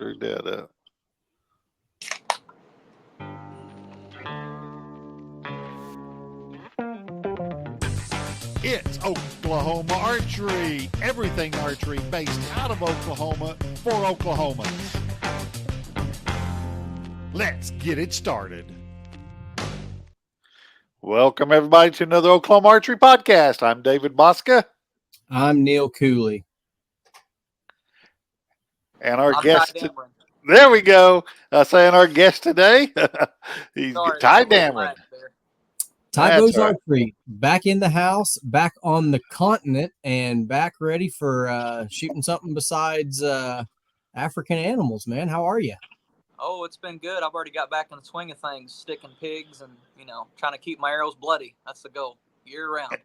Screwed that up. It's Oklahoma Archery. Everything archery based out of Oklahoma for Oklahomans. Let's get it started. Welcome, everybody, to another Oklahoma Archery podcast. I'm David Bosca. I'm Neil Cooley. And our guest, there we go. Saying our guest today, he's Ty Dameron. TYBows Archery, back in the house, back on the continent, and back ready for shooting something besides African animals, man. How are you? Oh, it's been good. I've already got back in the swing of things, sticking pigs and, trying to keep my arrows bloody. That's the goal, year round.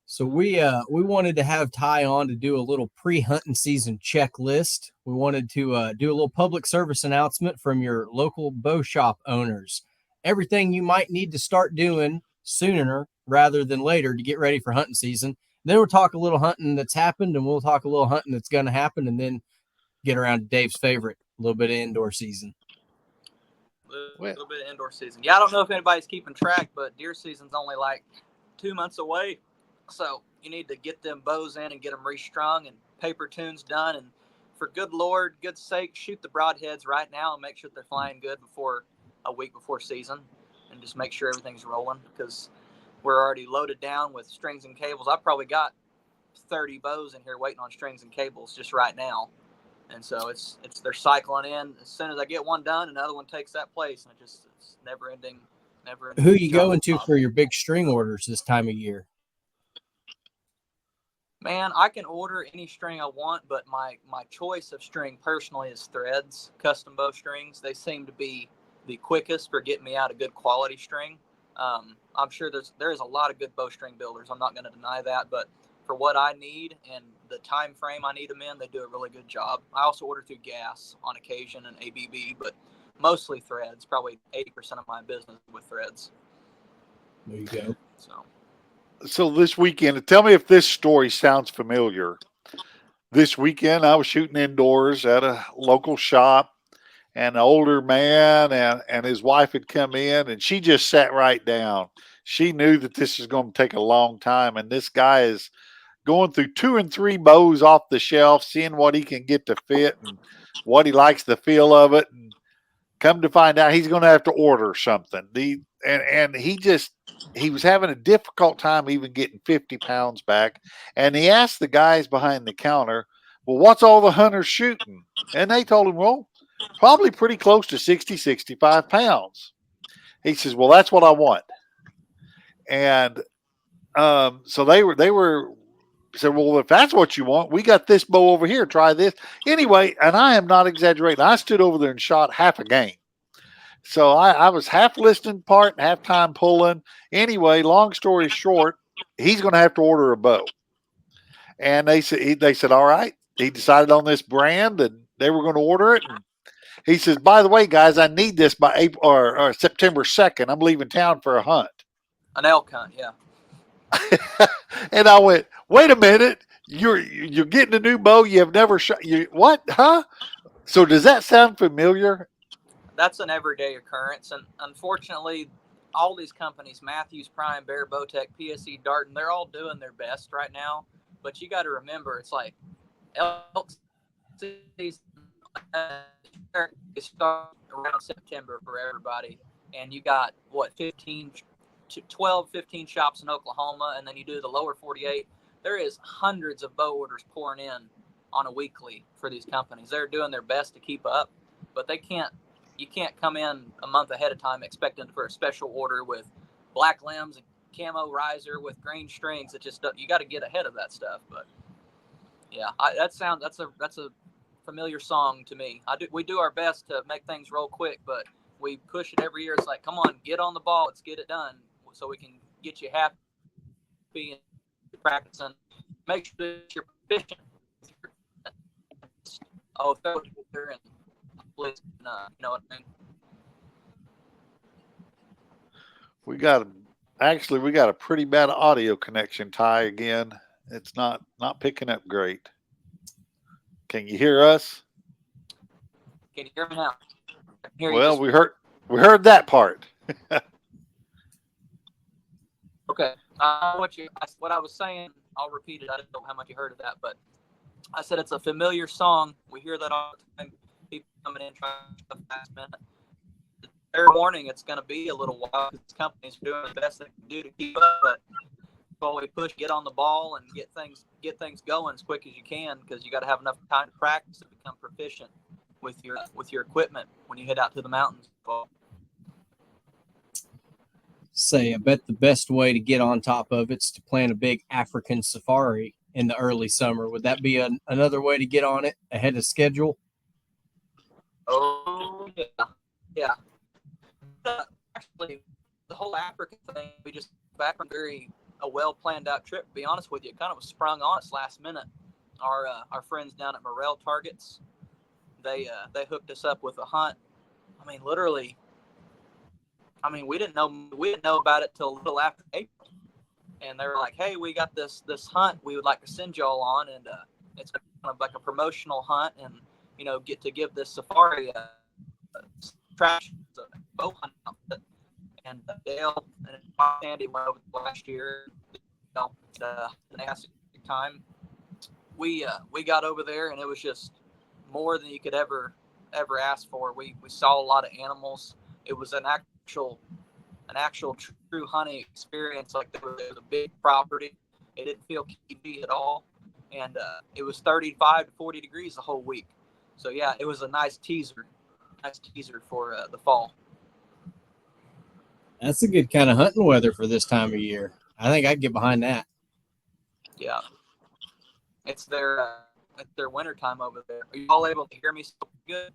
So we wanted to have Ty on to do a little pre-hunting season checklist. We wanted to do a little public service announcement from your local bow shop owners. Everything you might need to start doing sooner rather than later to get ready for hunting season. Then we'll talk a little hunting that's happened, and we'll talk a little hunting that's going to happen, and then get around to Dave's favorite, a little bit of indoor season. A little bit of indoor season. Yeah, I don't know if anybody's keeping track, but deer season's only like 2 months away. So you need to get them bows in and get them restrung and paper tunes done. And for good Lord, good sake, shoot the broadheads right now and make sure they're flying good before a week before season, and just make sure everything's rolling, because we're already loaded down with strings and cables. I've probably got 30 bows in here waiting on strings and cables just right now. And so it's they're cycling in. As soon as I get one done, another one takes that place, and it's never ending. Who you going to for your big string orders this time of year? Man, I can order any string I want, but my choice of string personally is Threads, custom bow strings. They seem to be the quickest for getting me out a good quality string. I'm sure there's a lot of good bowstring builders. I'm not going to deny that, but for what I need and the time frame I need them in, they do a really good job. I also order through Gas on occasion and ABB, but mostly Threads. Probably 80% of my business with Threads. There you go. So this weekend, tell me if this story sounds familiar. This weekend, I was shooting indoors at a local shop, and an older man and his wife had come in, and she just sat right down. She knew that this is going to take a long time, and this guy is going through 2 and 3 bows off the shelf, seeing what he can get to fit and what he likes the feel of it. And come to find out, he's going to have to order something. He was having a difficult time even getting 50 pounds back. And he asked the guys behind the counter, well, what's all the hunters shooting? And they told him, well, probably pretty close to 60, 65 pounds. He says, well, that's what I want. And so they said, well, if that's what you want, we got this bow over here. Try this. Anyway, and I am not exaggerating. I stood over there and shot half a game. So I was half listening part and half time pulling. Anyway, long story short, he's going to have to order a bow. And they said, all right. He decided on this brand, and they were going to order it. And he says, by the way, guys, I need this by April or September 2nd. I'm leaving town for a hunt. An elk hunt, yeah. And I went, wait a minute. You're getting a new bow. You have never shot. What? Huh? So does that sound familiar? That's an everyday occurrence. And unfortunately, all these companies, Matthews, Prime, Bear, Bowtech, PSE, Darton, they're all doing their best right now. But you got to remember, it's like elk season starts around September for everybody. And you got, 12, 15 shops in Oklahoma, and then you do the lower 48. There is hundreds of bow orders pouring in on a weekly for these companies. They're doing their best to keep up, but you can't come in a month ahead of time expecting for a special order with black limbs and camo riser with green strings. It just, you got to get ahead of that stuff. But yeah, that's a familiar song to me. We do our best to make things roll quick, but we push it every year. It's like, come on, get on the ball. Let's get it done so we can get you happy and practicing. Make sure that you're efficient. Oh, throw it there and please, you know what I mean? We got a pretty bad audio connection, Ty, again. It's not picking up great. Can you hear us? Can you hear me now? I can hear you Well, just we heard that part. okay. What I was saying, I'll repeat it. I don't know how much you heard of that, but I said it's a familiar song. We hear that all the time. People coming in trying to last minute. Fair warning, it's going to be a little while because companies are doing the best they can do to keep up. But while we push, get on the ball and get things going as quick as you can, because you got to have enough time to practice and become proficient with your equipment when you head out to the mountains. Say, I bet the best way to get on top of it's to plan a big African safari in the early summer. Would that be another way to get on it ahead of schedule? Oh yeah. Actually, the whole African thing, we just back on a well planned out trip. To be honest with you, it kind of was sprung on us last minute. Our friends down at Morel Targets, they hooked us up with a hunt. I mean, literally. I mean, we didn't know about it till a little after April, and they were like, "Hey, we got this hunt we would like to send y'all on, and it's kind of like a promotional hunt, and get to give this safari trash bow hunt outfit." And Dale and Andy went over last year. They had a time. We got over there, and it was just more than you could ever ask for. We saw a lot of animals. It was an actual true hunting experience. Like there was a big property. It didn't feel TV at all, and it was 35 to 40 degrees the whole week. So yeah, it was a nice teaser for the fall. That's a good kind of hunting weather for this time of year. I think I'd get behind that. Yeah, it's their winter time over there. Are you all able to hear me so good?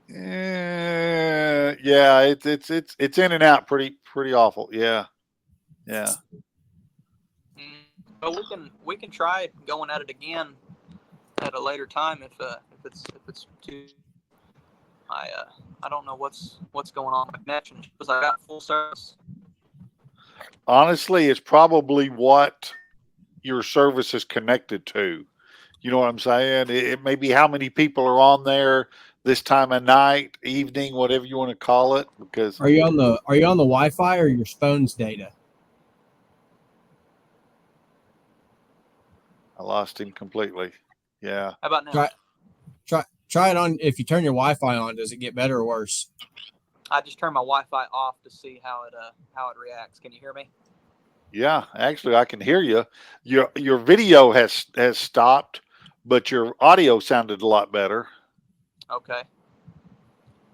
Yeah, it's in and out pretty awful. Yeah. But we can try going at it again at a later time if it's too. I don't know what's going on with connection because I got full service. Honestly, it's probably what your service is connected to. You know what I'm saying? It may be how many people are on there this time of night, evening, whatever you want to call it. Because are you on the Wi-Fi or your phone's data? I lost him completely. Yeah. How about now? Try it on. If you turn your Wi-Fi on, does it get better or worse? I just turned my Wi-Fi off to see how it reacts. Can you hear me? Yeah, actually, I can hear you. Your video has stopped, but your audio sounded a lot better. Okay.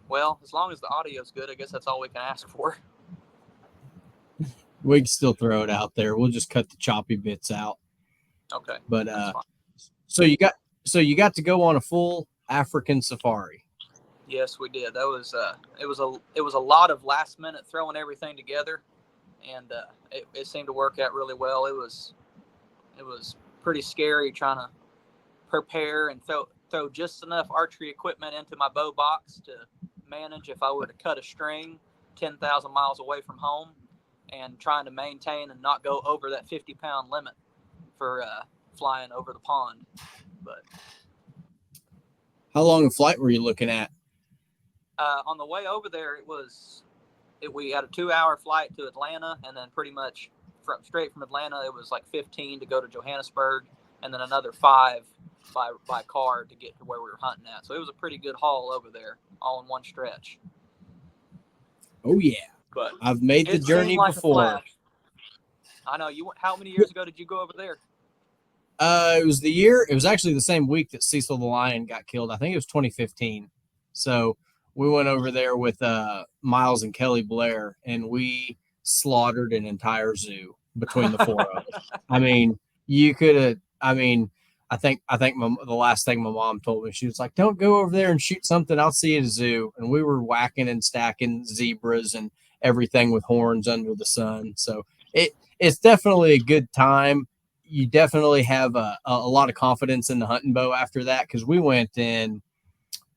Well, as long as the audio is good, I guess that's all we can ask for. We can still throw it out there. We'll just cut the choppy bits out. Okay. But so you got to go on a full African safari. Yes, we did. That was it was a lot of last minute throwing everything together, and it seemed to work out really well. It was pretty scary trying to prepare and throw just enough archery equipment into my bow box to manage if I were to cut a string 10,000 miles away from home, and trying to maintain and not go over that 50-pound limit for flying over the pond. But how long a flight were you looking at? On the way over there, we had a 2-hour flight to Atlanta, and then pretty much straight from Atlanta, it was like 15 to go to Johannesburg, and then another 5 by car to get to where we were hunting at. So it was a pretty good haul over there, all in one stretch. Oh yeah, but I've made the journey before. I know you. How many years ago did you go over there? It was actually the same week that Cecil the Lion got killed. I think it was 2015. So we went over there with Miles and Kelly Blair, and we slaughtered an entire zoo between the four of us. I mean, you could have. I mean, I think the last thing my mom told me, she was like, "Don't go over there and shoot something. I'll see you at a zoo." And we were whacking and stacking zebras and everything with horns under the sun. So it's definitely a good time. You definitely have a lot of confidence in the hunting bow after that, because we went in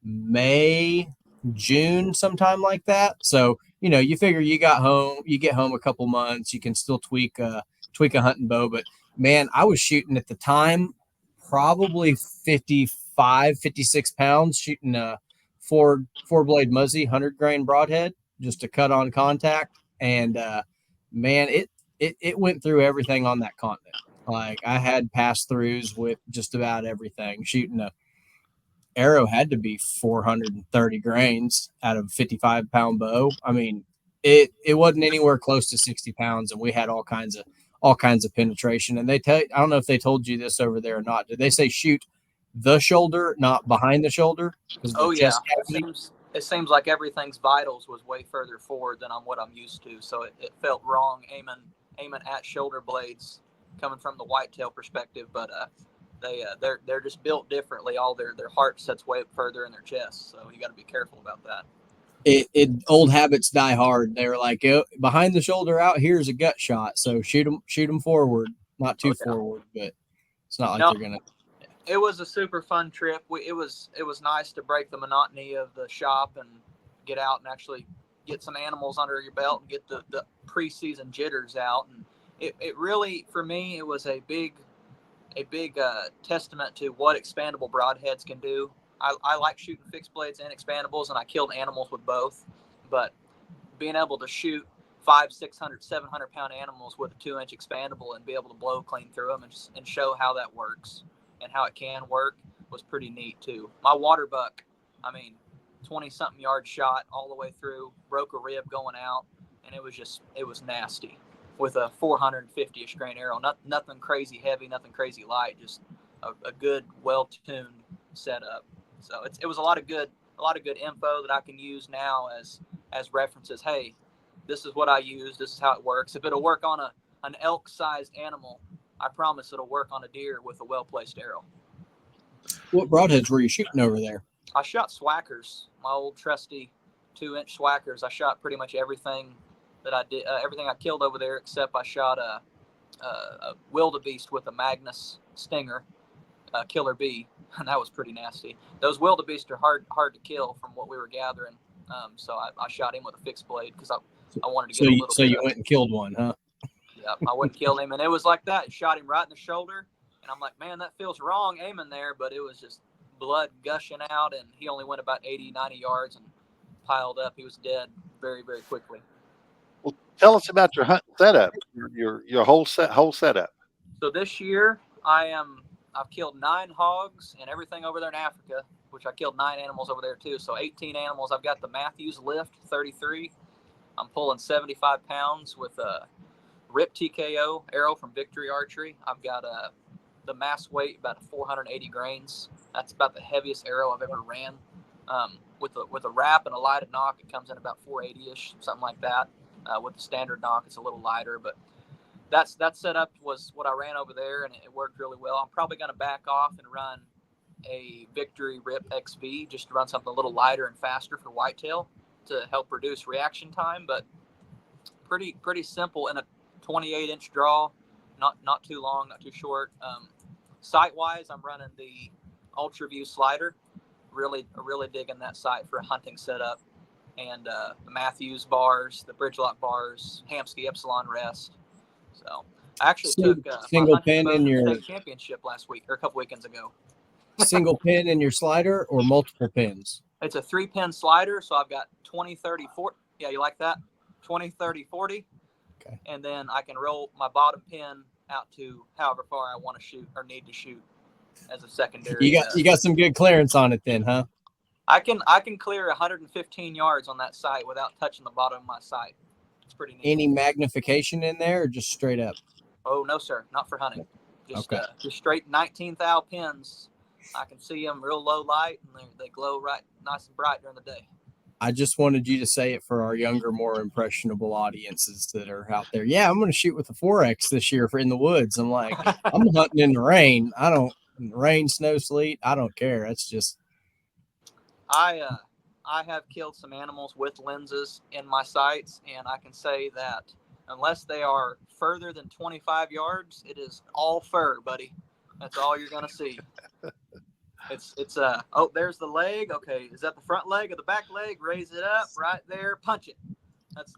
May, June, sometime like that. So, you figure you get home a couple months, you can still tweak a hunting bow. But man, I was shooting at the time probably 50, 56 pounds, shooting a four blade Muzzy 100 grain broadhead just to cut on contact. And man, it went through everything on that continent. Like I had pass throughs with just about everything. Shooting a arrow had to be 430 grains out of a 55 pound bow. I mean, it wasn't anywhere close to 60 pounds, and we had all kinds of penetration. And I don't know if they told you this over there or not. Did they say shoot the shoulder, not behind the shoulder? Oh yeah, it seems like everything's vitals was way further forward than what I'm used to. So it felt wrong aiming at shoulder blades coming from the whitetail perspective, but they're just built differently. All their heart sets way up further in their chest, so you got to be careful about that. Old habits die hard. They were like, oh, behind the shoulder out here's a gut shot, so shoot them forward, not too forward, but it's not like they're gonna. It was a super fun trip. It was nice to break the monotony of the shop and get out and actually get some animals under your belt and get the preseason jitters out. And it really, for me, it was a big testament to what expandable broadheads can do. I like shooting fixed blades and expandables, and I killed animals with both. But being able to shoot 500, 600, 700 pound animals with a 2-inch expandable and be able to blow clean through them and show how that works and how it can work was pretty neat too. My water buck, 20-something yard shot all the way through, broke a rib going out, and it was nasty with a 450-ish grain arrow. Nothing crazy heavy, nothing crazy light, just a good, well-tuned setup. So it was a lot of good info that I can use now as references. Hey, this is what I use. This is how it works. If it'll work on an elk-sized animal, I promise it'll work on a deer with a well-placed arrow. What broadheads were you shooting over there? I shot Swackers, my old trusty 2-inch Swackers. I shot pretty much everything that I did, everything I killed over there, except I shot a wildebeest with a Magnus Stinger, Killer Bee, and that was pretty nasty. Those wildebeest are hard to kill from what we were gathering. So I shot him with a fixed blade because I wanted to get a little bit. So you went and killed one, huh? Yeah, I wouldn't kill him, and it was like that. Shot him right in the shoulder, and I'm like, man, that feels wrong aiming there, but it was just blood gushing out, and he only went about 80, 90 yards and piled up. He was dead very, very quickly. Well, tell us about your hunt setup, your whole setup. So this year I've killed 9 hogs and everything over there in Africa, which I killed 9 animals over there too. So 18 animals. I've got the Matthews Lift 33. I'm pulling 75 pounds with a Rip TKO arrow from Victory Archery. I've got the mass weight about 480 grains. That's about the heaviest arrow I've ever ran. With a wrap and a lighted knock, it comes in about 480-ish, something like that. With the standard knock, it's a little lighter, but that setup was what I ran over there, and it worked really well. I'm probably going to back off and run a Victory Rip XV just to run something a little lighter and faster for whitetail to help reduce reaction time, but pretty simple in a 28-inch draw, not too long, not too short. Sight-wise, I'm running the Ultra View slider. Really digging that sight for a hunting setup, and the Matthews bars, the Bridgelock bars, Hamsky Epsilon rest. So I actually took single pin in your state championship last week or a couple weekends ago. Single pin in your slider or multiple pins? It's a 3-pin slider, so I've got 20, 30, 40. Yeah, you like that? 20, 30, 40. Okay. And then I can roll my bottom pin out to however far I want to shoot or need to shoot as a secondary. You got some good clearance on it then, huh? I can clear 115 yards on that sight without touching the bottom of my sight. It's pretty neat. Any magnification in there or just straight up? Oh, no, sir. Not for hunting. Just straight 19 thou pins. I can see them real low light, and they glow right nice and bright during the day. I just wanted you to say it for our younger, more impressionable audiences that are out there. Yeah, I'm going to shoot with a 4X this year in the woods. I'm like, I'm hunting in the rain. Rain, snow, sleet. I don't care. That's just. I have killed some animals with lenses in my sights, and I can say that unless they are further than 25 yards, it is all fur, buddy. That's all you're going to see. It's there's the leg. Okay, is that the front leg or the back leg? Raise it up right there, punch it.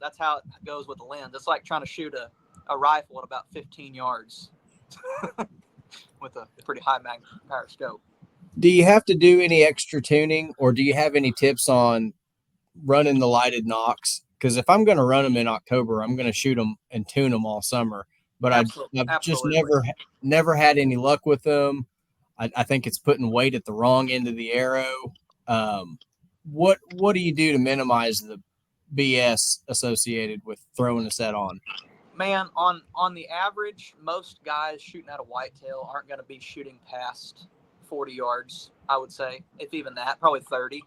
That's how it goes with the lens. It's like trying to shoot a rifle at about 15 yards with a pretty high magnifier scope. Do you have to do any extra tuning, or do you have any tips on running the lighted nocks? Because if I'm going to run them in October, I'm going to shoot them and tune them all summer. But I've just Absolutely. never had any luck with them. I think it's putting weight at the wrong end of the arrow. What do you do to minimize the BS associated with throwing a set on? Man, on the average, most guys shooting at a whitetail aren't going to be shooting past 40 yards, I would say, if even that, probably 30.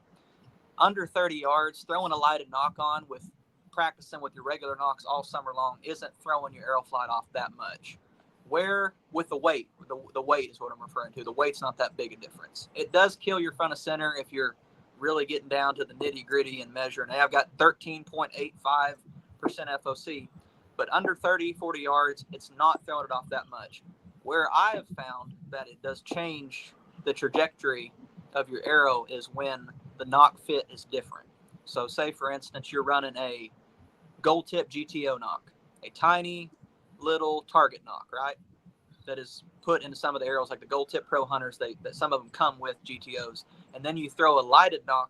Under 30 yards, throwing a lighted knock on with practicing with your regular knocks all summer long isn't throwing your arrow flight off that much. Where with the weight, the weight is what I'm referring to. The weight's not that big a difference. It does kill your front of center if you're really getting down to the nitty gritty and measuring. Hey, I've got 13.85% FOC, but under 30, 40 yards, it's not throwing it off that much. Where I have found that it does change the trajectory of your arrow is when the knock fit is different. So say, for instance, you're running a gold tip GTO knock, a tiny little target knock, right? That is put into some of the arrows, like the gold tip pro hunters, that some of them come with GTOs. And then you throw a lighted knock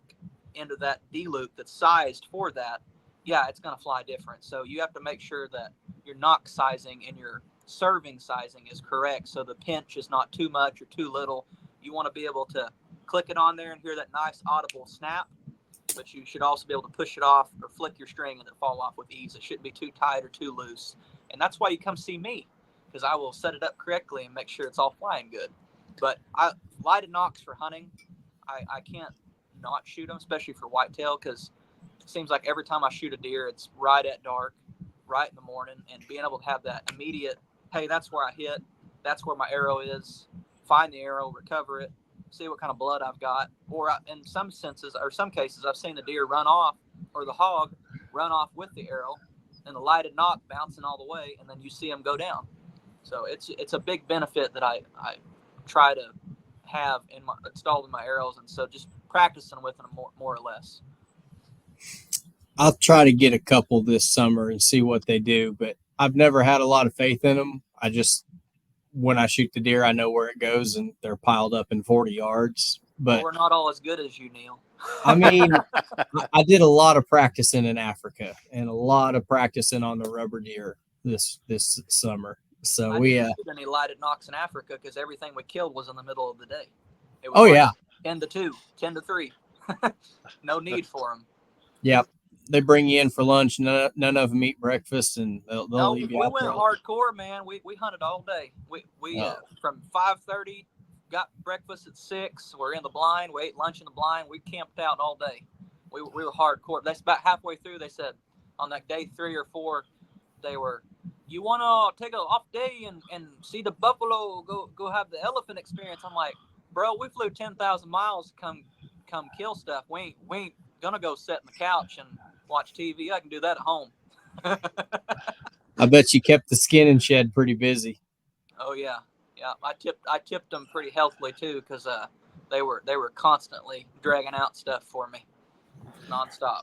into that D loop that's sized for that. Yeah, it's going to fly different. So you have to make sure that your knock sizing and your serving sizing is correct. So the pinch is not too much or too little. You want to be able to click it on there and hear that nice audible snap, but you should also be able to push it off or flick your string and it fall off with ease. It shouldn't be too tight or too loose. And that's why you come see me, because I will set it up correctly and make sure it's all flying good. But lighted knocks for hunting, I can't not shoot them, especially for whitetail, because it seems like every time I shoot a deer, it's right at dark, right in the morning, and being able to have that immediate, hey, that's where I hit, that's where my arrow is, find the arrow, recover it, see what kind of blood I've got. Or in some senses, or some cases, I've seen the deer run off, or the hog run off with the arrow, and the lighted knock bouncing all the way, and then you see them go down. So it's a big benefit that I try to have installed in my arrows, and so just practicing with them more or less. I'll try to get a couple this summer and see what they do, but I've never had a lot of faith in them. When I shoot the deer, I know where it goes, and they're piled up in 40 yards. But well, we're not all as good as you, Neil. I mean, I did a lot of practicing in Africa and a lot of practicing on the rubber deer this summer. So I didn't shoot any lighted knocks in Africa because everything we killed was in the middle of the day. It was 10 to 2, 10 to 3. No need for them. Yep. They bring you in for lunch. None of them eat breakfast, and they'll leave you out there. We went hardcore, man. We hunted all day. We from 5:30, got breakfast at 6. We're in the blind. We ate lunch in the blind. We camped out all day. We were hardcore. That's about halfway through. They said on that day 3 or 4, they were, you want to take an off day and see the buffalo, go have the elephant experience. I'm like, bro, we flew 10,000 miles to come kill stuff. We ain't gonna go sit on the couch and watch TV. I can do that at home. I bet you kept the skin and shed pretty busy. Oh yeah. I tipped them pretty healthily too, because they were constantly dragging out stuff for me, nonstop.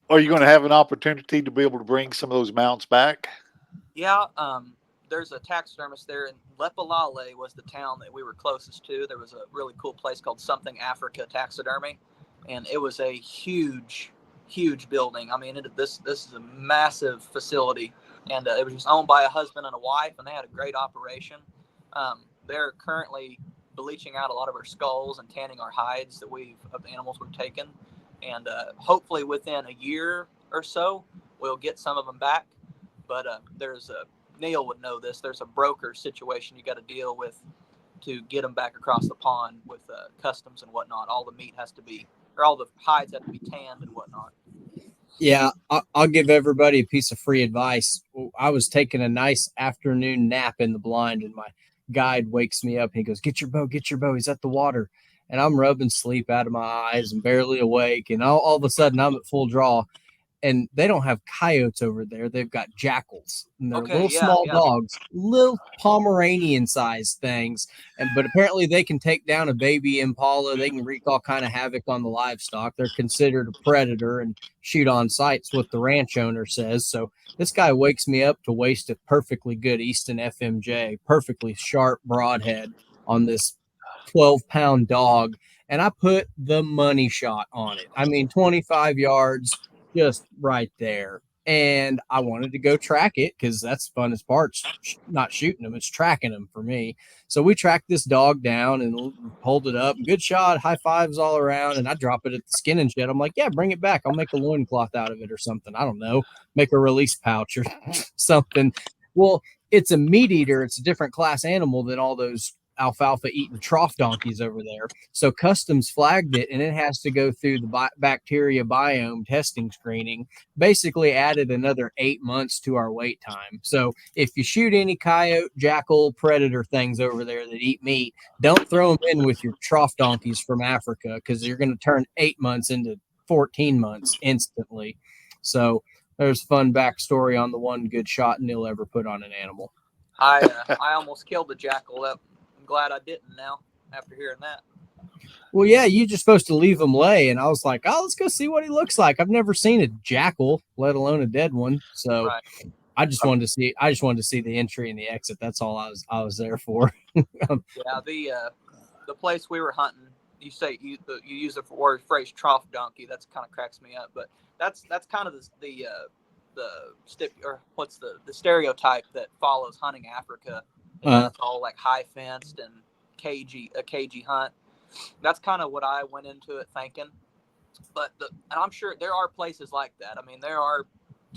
Are you going to have an opportunity to be able to bring some of those mounts back? Yeah. There's a taxidermist there in Lepalale was the town that we were closest to. There was a really cool place called Something Africa Taxidermy, and it was a huge building. I mean, this is a massive facility, and it was just owned by a husband and a wife, and they had a great operation. They're currently bleaching out a lot of our skulls and tanning our hides of the animals we've taken, and hopefully within a year or so we'll get some of them back. But Neil would know this. There's a broker situation you got to deal with to get them back across the pond with customs and whatnot. All the meat has to be, or all the hides have to be tanned and whatnot. Yeah, I'll give everybody a piece of free advice. I was taking a nice afternoon nap in the blind, and my guide wakes me up and he goes, get your bow. He's at the water. And I'm rubbing sleep out of my eyes and barely awake. And all of a sudden I'm at full draw. And they don't have coyotes over there. They've got jackals. And they're small dogs, little Pomeranian-sized things. But apparently they can take down a baby impala. They can wreak all kind of havoc on the livestock. They're considered a predator and shoot on sights, what the ranch owner says. So this guy wakes me up to waste a perfectly good Easton FMJ, perfectly sharp broadhead on this 12-pound dog, and I put the money shot on it. I mean, 25 yards, just right there. And I wanted to go track it because that's the funnest part. Not shooting them, it's tracking them for me. So we tracked this dog down and pulled it up. Good shot, high fives all around. And I drop it at the skin and shed. I'm like, yeah, bring it back. I'll make a loincloth out of it or something. I don't know. Make a release pouch or something. Well, it's a meat eater. It's a different class animal than all those alfalfa eating trough donkeys over there. So customs flagged it, and it has to go through the bacteria biome testing screening. Basically added another 8 months to our wait time. So if you shoot any coyote, jackal, predator things over there that eat meat, don't throw them in with your trough donkeys from Africa, because you're going to turn 8 months into 14 months instantly. So there's fun backstory on the one good shot Neil ever put on an animal. I almost killed the jackal. I'm glad I didn't now after hearing that. Well, yeah, you're just supposed to leave him lay. And I was like, oh, let's go see what he looks like. I've never seen a jackal, let alone a dead one. So Right. I just wanted to see the entry and the exit. That's all I was there for. Yeah, the place we were hunting, you say you use the word phrase trough donkey. That's kind of cracks me up, but that's kind of the stereotype that follows hunting Africa. It's all like high fenced and a cagey hunt. That's kind of what I went into it thinking. But and I'm sure there are places like that. I mean, there are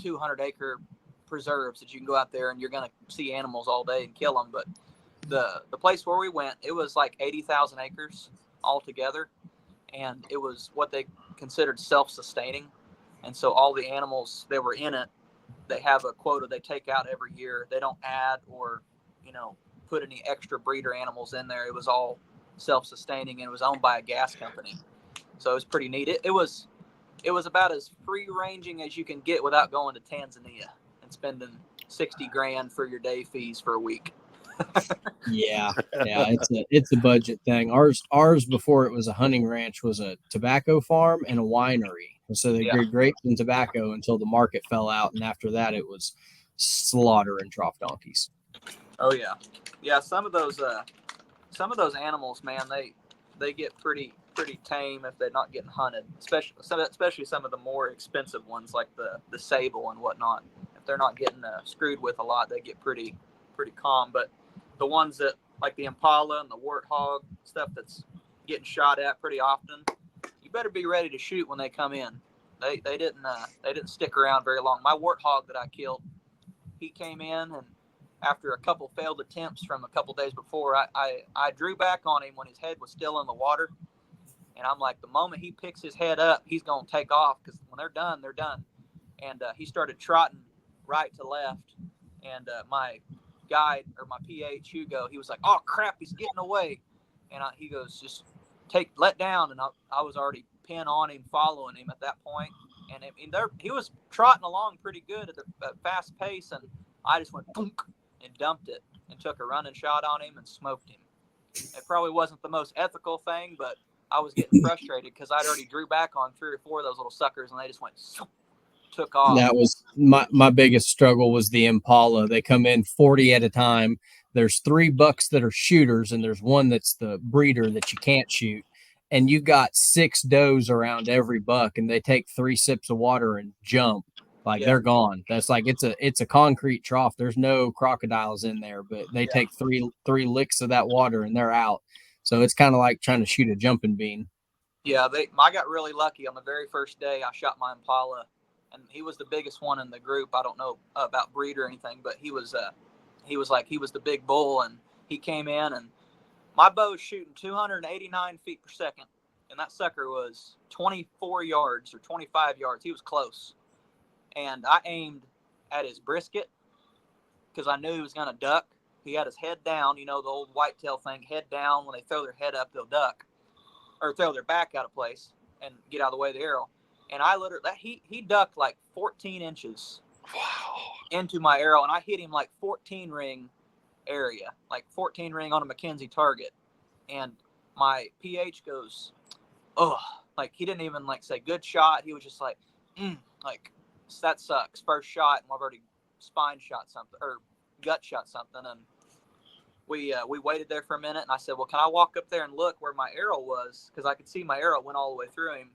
200-acre preserves that you can go out there and you're going to see animals all day and kill them. But the place where we went, it was like 80,000 acres altogether, and it was what they considered self-sustaining. And so all the animals that were in it, they have a quota they take out every year. They don't add or, put any extra breeder animals in there. It was all self-sustaining, and it was owned by a gas company. So it was pretty neat. It was about as free-ranging as you can get without going to Tanzania and spending $60,000 for your day fees for a week. Yeah, it's a budget thing. Ours before it was a hunting ranch was a tobacco farm and a winery. So they grew grapes and tobacco until the market fell out, and after that it was slaughter and trough donkeys. Oh yeah. Some of those animals, man, they get pretty tame if they're not getting hunted. Especially some of the more expensive ones like the sable and whatnot. If they're not getting screwed with a lot, they get pretty calm. But the ones that like the impala and the warthog stuff that's getting shot at pretty often, you better be ready to shoot when they come in. They didn't stick around very long. My warthog that I killed, he came in, and after a couple failed attempts from a couple days before, I drew back on him when his head was still in the water. And I'm like, the moment he picks his head up, he's going to take off, because when they're done, they're done. And he started trotting right to left. And my guide, or my PH, Hugo, he was like, oh, crap, he's getting away. And he goes, just let down. And I was already pinned on him, following him at that point. And he was trotting along pretty good at a fast pace. And I just went boom and dumped it and took a running shot on him and smoked him. It probably wasn't the most ethical thing, but I was getting frustrated because I'd already drew back on 3 or 4 of those little suckers, and they just took off. That was my biggest struggle was the impala. They come in 40 at a time. There's 3 bucks that are shooters, and there's one that's the breeder that you can't shoot. And you got 6 does around every buck, and they take 3 sips of water and jump. They're gone. That's like it's a concrete trough. There's no crocodiles in there, but they take three licks of that water and they're out. So it's kind of like trying to shoot a jumping bean. Yeah, I got really lucky on the very first day. I shot my impala, and he was the biggest one in the group. I don't know about breed or anything, but he was the big bull, and he came in, and my bow's shooting 289 feet per second, and that sucker was 24 yards or 25 yards. He was close. And I aimed at his brisket because I knew he was going to duck. He had his head down, the old whitetail thing, head down. When they throw their head up, they'll duck or throw their back out of place and get out of the way of the arrow. And I literally, he ducked like 14 inches into my arrow, and I hit him like 14 ring area, like 14 ring on a Mackenzie target. And my PH goes, oh, like he didn't even like say good shot. He was just like, like, that sucks. First shot, and I've already spine shot something or gut shot something. And we waited there for a minute, and I said, well, can I walk up there and look where my arrow was? Because I could see my arrow went all the way through him.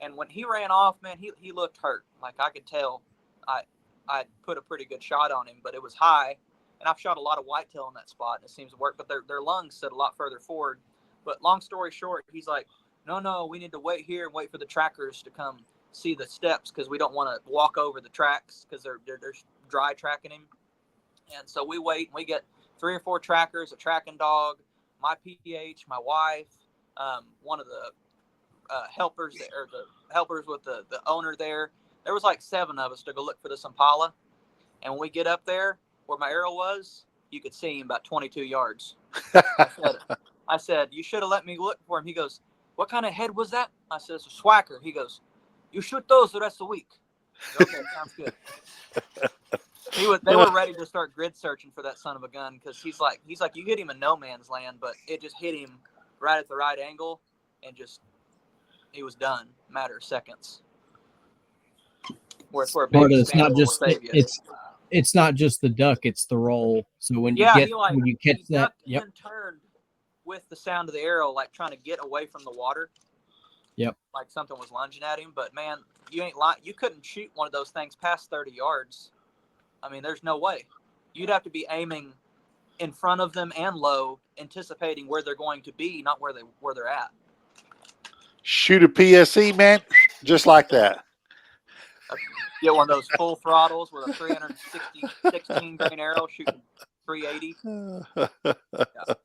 And when he ran off, man, he looked hurt. Like, I could tell I put a pretty good shot on him, but it was high. And I've shot a lot of whitetail in that spot, and it seems to work. But their lungs sit a lot further forward. But long story short, he's like, no, we need to wait here and wait for the trackers to come see the steps, because we don't want to walk over the tracks, because they're dry tracking him. And so we wait, and we get 3 or 4 trackers, a tracking dog, my PH, my wife, one of the helpers with the owner there. There was like 7 of us to go look for this impala. And when we get up there where my arrow was, you could see him about 22 yards. I said, you should have let me look for him. He goes, what kind of head was that? I said, it's a swacker. He goes, you shoot those the rest of the week. Said, okay, sounds good. They were ready to start grid searching for that son of a gun, because he's like, you hit him in no man's land, but it just hit him right at the right angle, and just he was done. Matter of seconds. Where a big it's not just just it's not just the duck, it's the roll. So when you when you catch that, and turned with the sound of the arrow, like trying to get away from the water. Yep. Like something was lunging at him, but man, you ain't lying. You couldn't shoot one of those things past 30 yards. I mean, there's no way. You'd have to be aiming in front of them and low, anticipating where they're going to be, not where they're at. Shoot a PSE, man, just like that. Get one of those full throttles with a 316 grain arrow shooting 380. Yeah.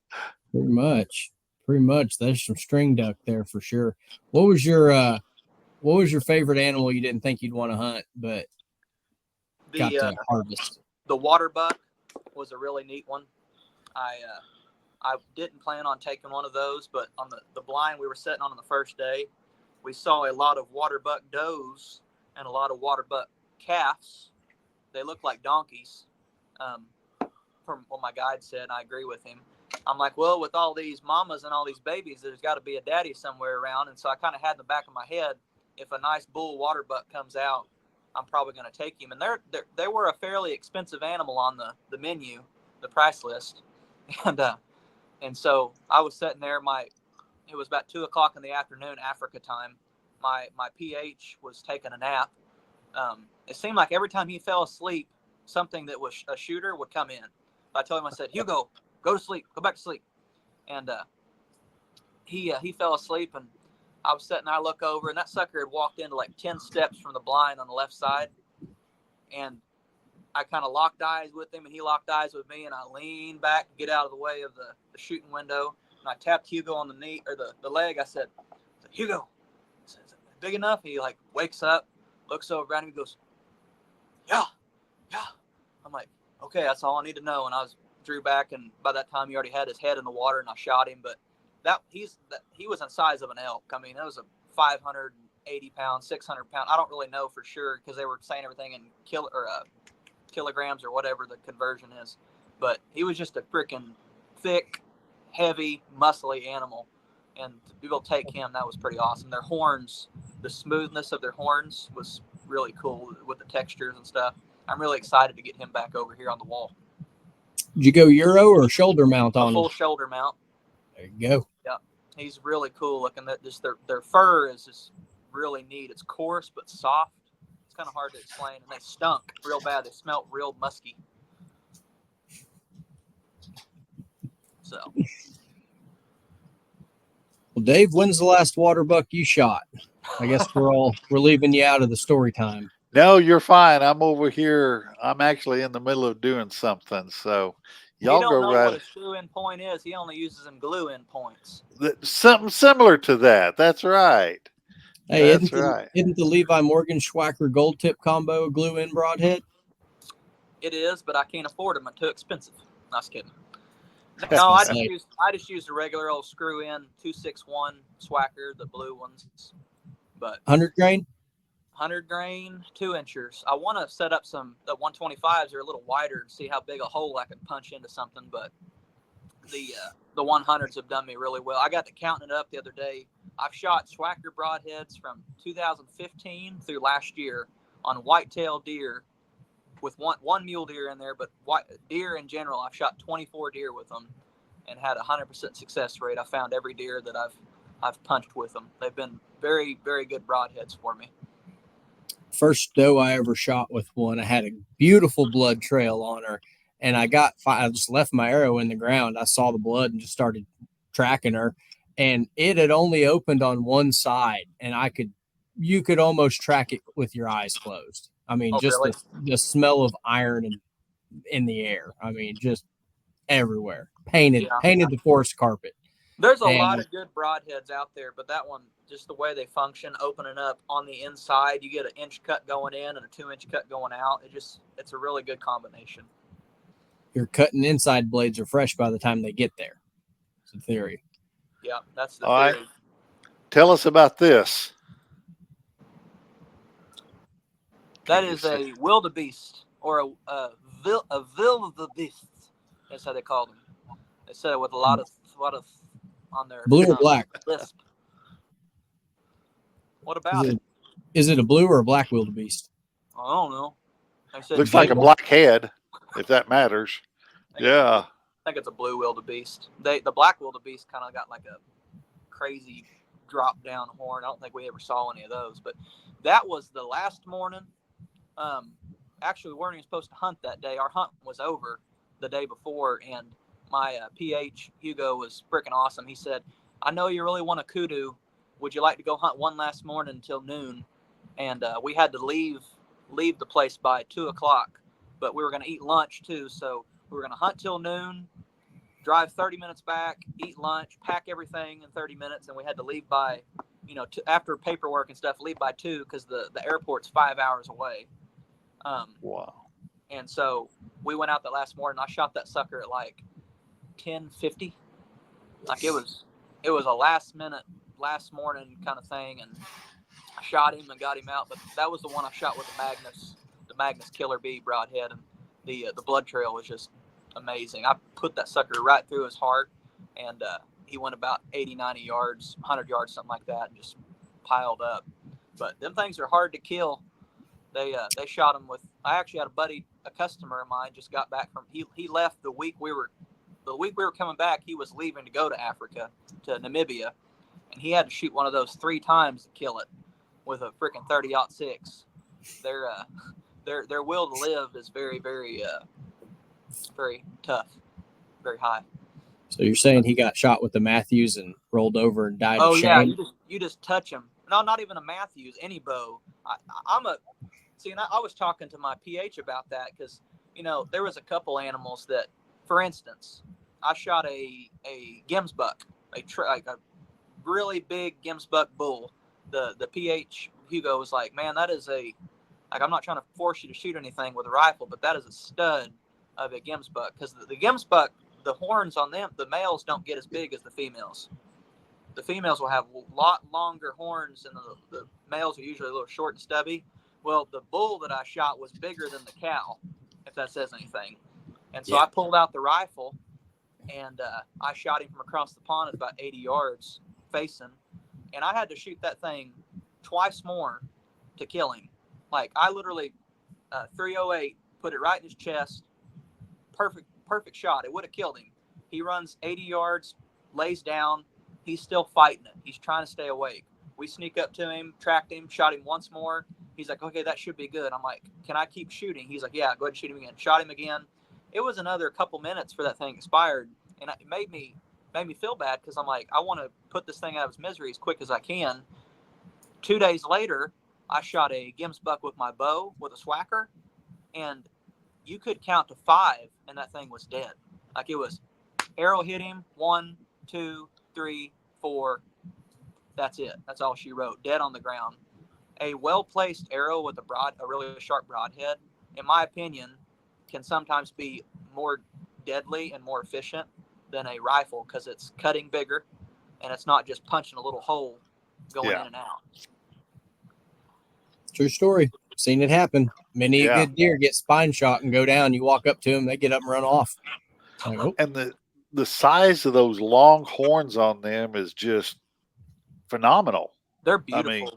Pretty much. There's some string duck there for sure. What was your favorite animal you didn't think you'd want to hunt, but got to harvest? The water buck was a really neat one. I didn't plan on taking one of those, but on the blind we were sitting on the first day, we saw a lot of water buck does and a lot of water buck calves. They look like donkeys, from what my guide said. I agree with him. I'm like, well, with all these mamas and all these babies, there's got to be a daddy somewhere around. And so I kind of had in the back of my head, if a nice bull water buck comes out, I'm probably going to take him. And they were a fairly expensive animal on the menu, the price list. And so I was sitting there. It was about 2:00 in the afternoon, Africa time. My PH was taking a nap. It seemed like every time he fell asleep, something that was a shooter would come in. I told him, I said, Hugo, go to sleep, go back to sleep. And he fell asleep, and I was sitting there. I look over, and that sucker had walked into like 10 steps from the blind on the left side. And I kind of locked eyes with him, and he locked eyes with me, and I leaned back to get out of the way of the shooting window. And I tapped Hugo on the knee, or the leg. I said, Hugo, is it big enough? He like wakes up, looks over around him, and goes, yeah. I'm like, okay, that's all I need to know. And I drew back, and by that time he already had his head in the water, and I shot him. But he was the size of an elk. I mean, it was a 580 pound, 600 pound. I don't really know for sure, because they were saying everything in kilograms or whatever the conversion is. But he was just a freaking thick, heavy, muscly animal. And to be able to take him, that was pretty awesome. Their horns, the smoothness of their horns was really cool with the textures and stuff. I'm really excited to get him back over here on the wall. Did you go Euro or shoulder mount on him? Full shoulder mount. There you go. Yeah, he's really cool looking. That just their fur is just really neat. It's coarse but soft. It's kind of hard to explain. And they stunk real bad. They smelled real musky. So. Well, Dave, when's the last water buck you shot? I guess we're leaving you out of the story time. No, you're fine. I'm over here. I'm actually in the middle of doing something. So y'all he don't go know right. What a screw-in point is. He only uses them glue-in points. Something similar to that. That's right. Hey, isn't the Levi Morgan Schwacker Gold Tip combo a glue-in broadhead? It is, but I can't afford them. They're too expensive. Not kidding. No, I just used a regular old screw-in 261 Schwacker, the blue ones. But 100 grain. 100 grain, 2 inchers. I want to set up the 125s are a little wider and see how big a hole I can punch into something. But the 100s have done me really well. I got to counting it up the other day. I've shot Schwacker broadheads from 2015 through last year on whitetail deer with one mule deer in there, but deer in general, I've shot 24 deer with them and had 100% success rate. I found every deer that I've punched with them. They've been very, very good broadheads for me. First doe I ever shot with one, I had a beautiful blood trail on her, and I just left my arrow in the ground. I saw the blood and just started tracking her, and it had only opened on one side, and you could almost track it with your eyes closed. I mean, just really? the smell of iron in the air. I mean, just everywhere. Painted the forest carpet. There's a lot of good broadheads out there, but that one, just the way they function, opening up on the inside, you get an inch cut going in and a 2-inch cut going out. It's a really good combination. Your cutting inside blades are fresh by the time they get there. It's a theory. Yeah, that's the All theory. right. Tell us about this. That is a wildebeest, or a wildebeest. That's how they call them. They said it with a lot of on their blue or black lisp. What about it? Is it a blue or a black wildebeest? I don't know. Looks like a black head, if that matters. I think it's a blue wildebeest. The black wildebeest kind of got like a crazy drop down horn. I don't think we ever saw any of those, but that was the last morning. Actually, we weren't even supposed to hunt that day. Our hunt was over the day before, and my PH, Hugo, was freaking awesome. He said, I know you really want a kudu. Would you like to go hunt one last morning until noon? And we had to leave the place by 2 o'clock, but we were going to eat lunch too. So we were going to hunt till noon, drive 30 minutes back, eat lunch, pack everything in 30 minutes. And we had to leave by, after paperwork and stuff, leave by 2 because the airport's 5 hours away. Wow. And so we went out that last morning. I shot that sucker at like 10:50. Like it was a last morning kind of thing, and I shot him and got him out. But that was the one I shot with the Magnus Killer B broadhead, and the blood trail was just amazing. I put that sucker right through his heart, and he went about 80, 90 yards, 100 yards, something like that, and just piled up. But them things are hard to kill. They shot him with. I actually had a customer of mine just got back from. He left the week we were coming back. He was leaving to go to Africa, to Namibia, and he had to shoot one of those 3 times to kill it with a freaking 30-06. Their will to live is very, very, very tough, very high. So you're saying he got shot with the Matthews and rolled over and died of shame? Oh yeah, you just touch him. No, not even a Matthews, any bow. I was talking to my PH about that because, there was a couple animals that, for instance, I shot a Gemsbuck, a really big Gemsbuck bull. The PH Hugo was like, man, that is I'm not trying to force you to shoot anything with a rifle, but that is a stud of a Gemsbuck, because the Gemsbuck, the horns on them, the males don't get as big as the females. The females will have a lot longer horns, and the males are usually a little short and stubby. Well, the bull that I shot was bigger than the cow, if that says anything. And so I pulled out the rifle, and I shot him from across the pond at about 80 yards facing. And I had to shoot that thing twice more to kill him. Like, I literally, 308, put it right in his chest. Perfect shot. It would have killed him. He runs 80 yards, lays down. He's still fighting it. He's trying to stay awake. We sneak up to him, tracked him, shot him once more. He's like, okay, that should be good. I'm like, can I keep shooting? He's like, yeah, go ahead and shoot him again. Shot him again. It was another couple minutes for that thing expired, and it made me feel bad because I'm like, I want to put this thing out of his misery as quick as I can. 2 days later, I shot a Gemsbuck with my bow with a swacker, and you could count to 5, and that thing was dead. Like, it was arrow hit him 1, 2, 3, 4. That's it. That's all she wrote. Dead on the ground. A well-placed arrow with a really sharp broadhead, in my opinion, can sometimes be more deadly and more efficient than a rifle because it's cutting bigger and it's not just punching a little hole going in and out. True story. Seen it happen. Many a good deer get spine shot and go down. You walk up to them, they get up and run off. Like, oh. And the size of those long horns on them is just phenomenal. They're beautiful. I mean,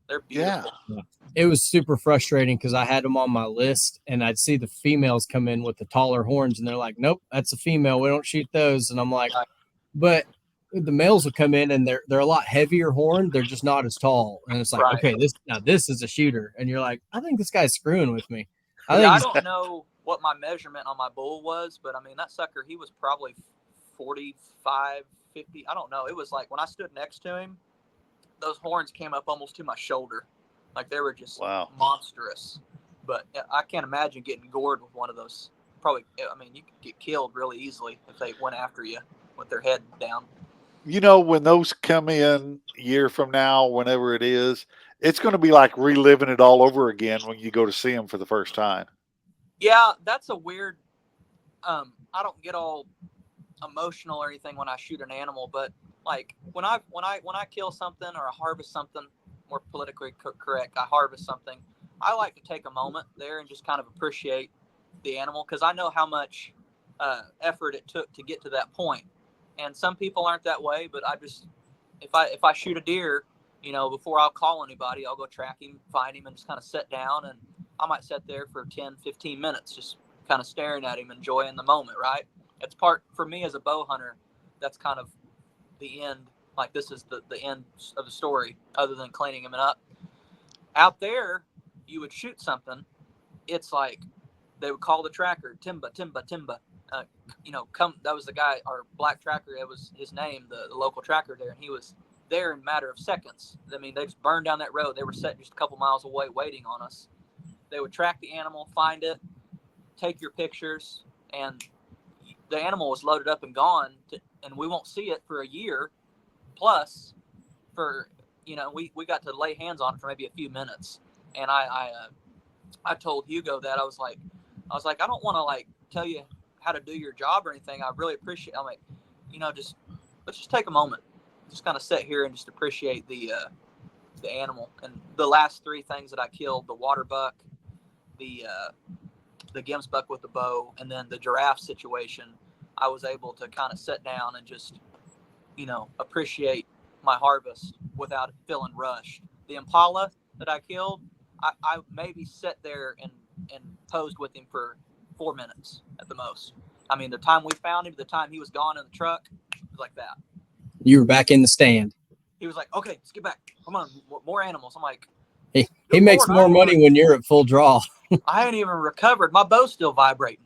They're beautiful. Yeah. It was super frustrating because I had them on my list, and I'd see the females come in with the taller horns, and they're like, "Nope, that's a female. We don't shoot those." And I'm like, Right. "But the males will come in, and they're a lot heavier horned. They're just not as tall." And it's like, Right. okay, this is a shooter, and you're like, "I think this guy's screwing with me." I Yeah, think I he's don't know what my measurement on my bull was, but I mean, that sucker, he was probably 45, 50. I don't know. It was like when I stood next to him, those horns came up almost to my shoulder. Like they were just Wow. monstrous. But I can't imagine getting gored with one of those. Probably, I mean, you could get killed really easily if they went after you with their head down. You know, when those come in a year from now, whenever it is, it's going to be like reliving it all over again when you go to see them for the first time. Yeah, that's a weird. I don't get all emotional or anything when I shoot an animal, but like when I kill something or I harvest something, more politically correct, I harvest something, I like to take a moment there and just kind of appreciate the animal, because I know how much effort it took to get to that point. And some people aren't that way, but I just, if I shoot a deer, you know, before I'll call anybody, I'll go track him, find him, and just kind of sit down, and I might sit there for 10, 15 minutes just kind of staring at him, enjoying the moment, right? It's part, for me as a bow hunter, that's kind of the end. Like, this is the end of the story, other than cleaning him up. Out there, you would shoot something. It's like they would call the tracker, Timba, Timba, Timba. You know, come. That was the guy, our black tracker. That was his name, the local tracker there, and he was there in a matter of seconds. I mean, they just burned down that road. They were sitting just a couple miles away, waiting on us. They would track the animal, find it, take your pictures, and the animal was loaded up and gone, and we won't see it for a year plus. For, you know, we got to lay hands on it for maybe a few minutes. And I told Hugo that I was like I don't want to like tell you how to do your job or anything. I really appreciate. I'm like, you know, let's just take a moment, just kind of sit here and just appreciate the animal. And the last three things that I killed: the water buck, the Gims buck with the bow, and then the giraffe situation. I was able to kind of sit down and just, you know, appreciate my harvest without feeling rushed. The impala that I killed, I maybe sat there and posed with him for 4 minutes at the most. I mean, the time we found him, the time he was gone in the truck, it was like that. You were back in the stand. He was like, "Okay, let's get back. Come on, more animals." I'm like, he makes more money when you're at full draw. I ain't even recovered. My bow's still vibrating.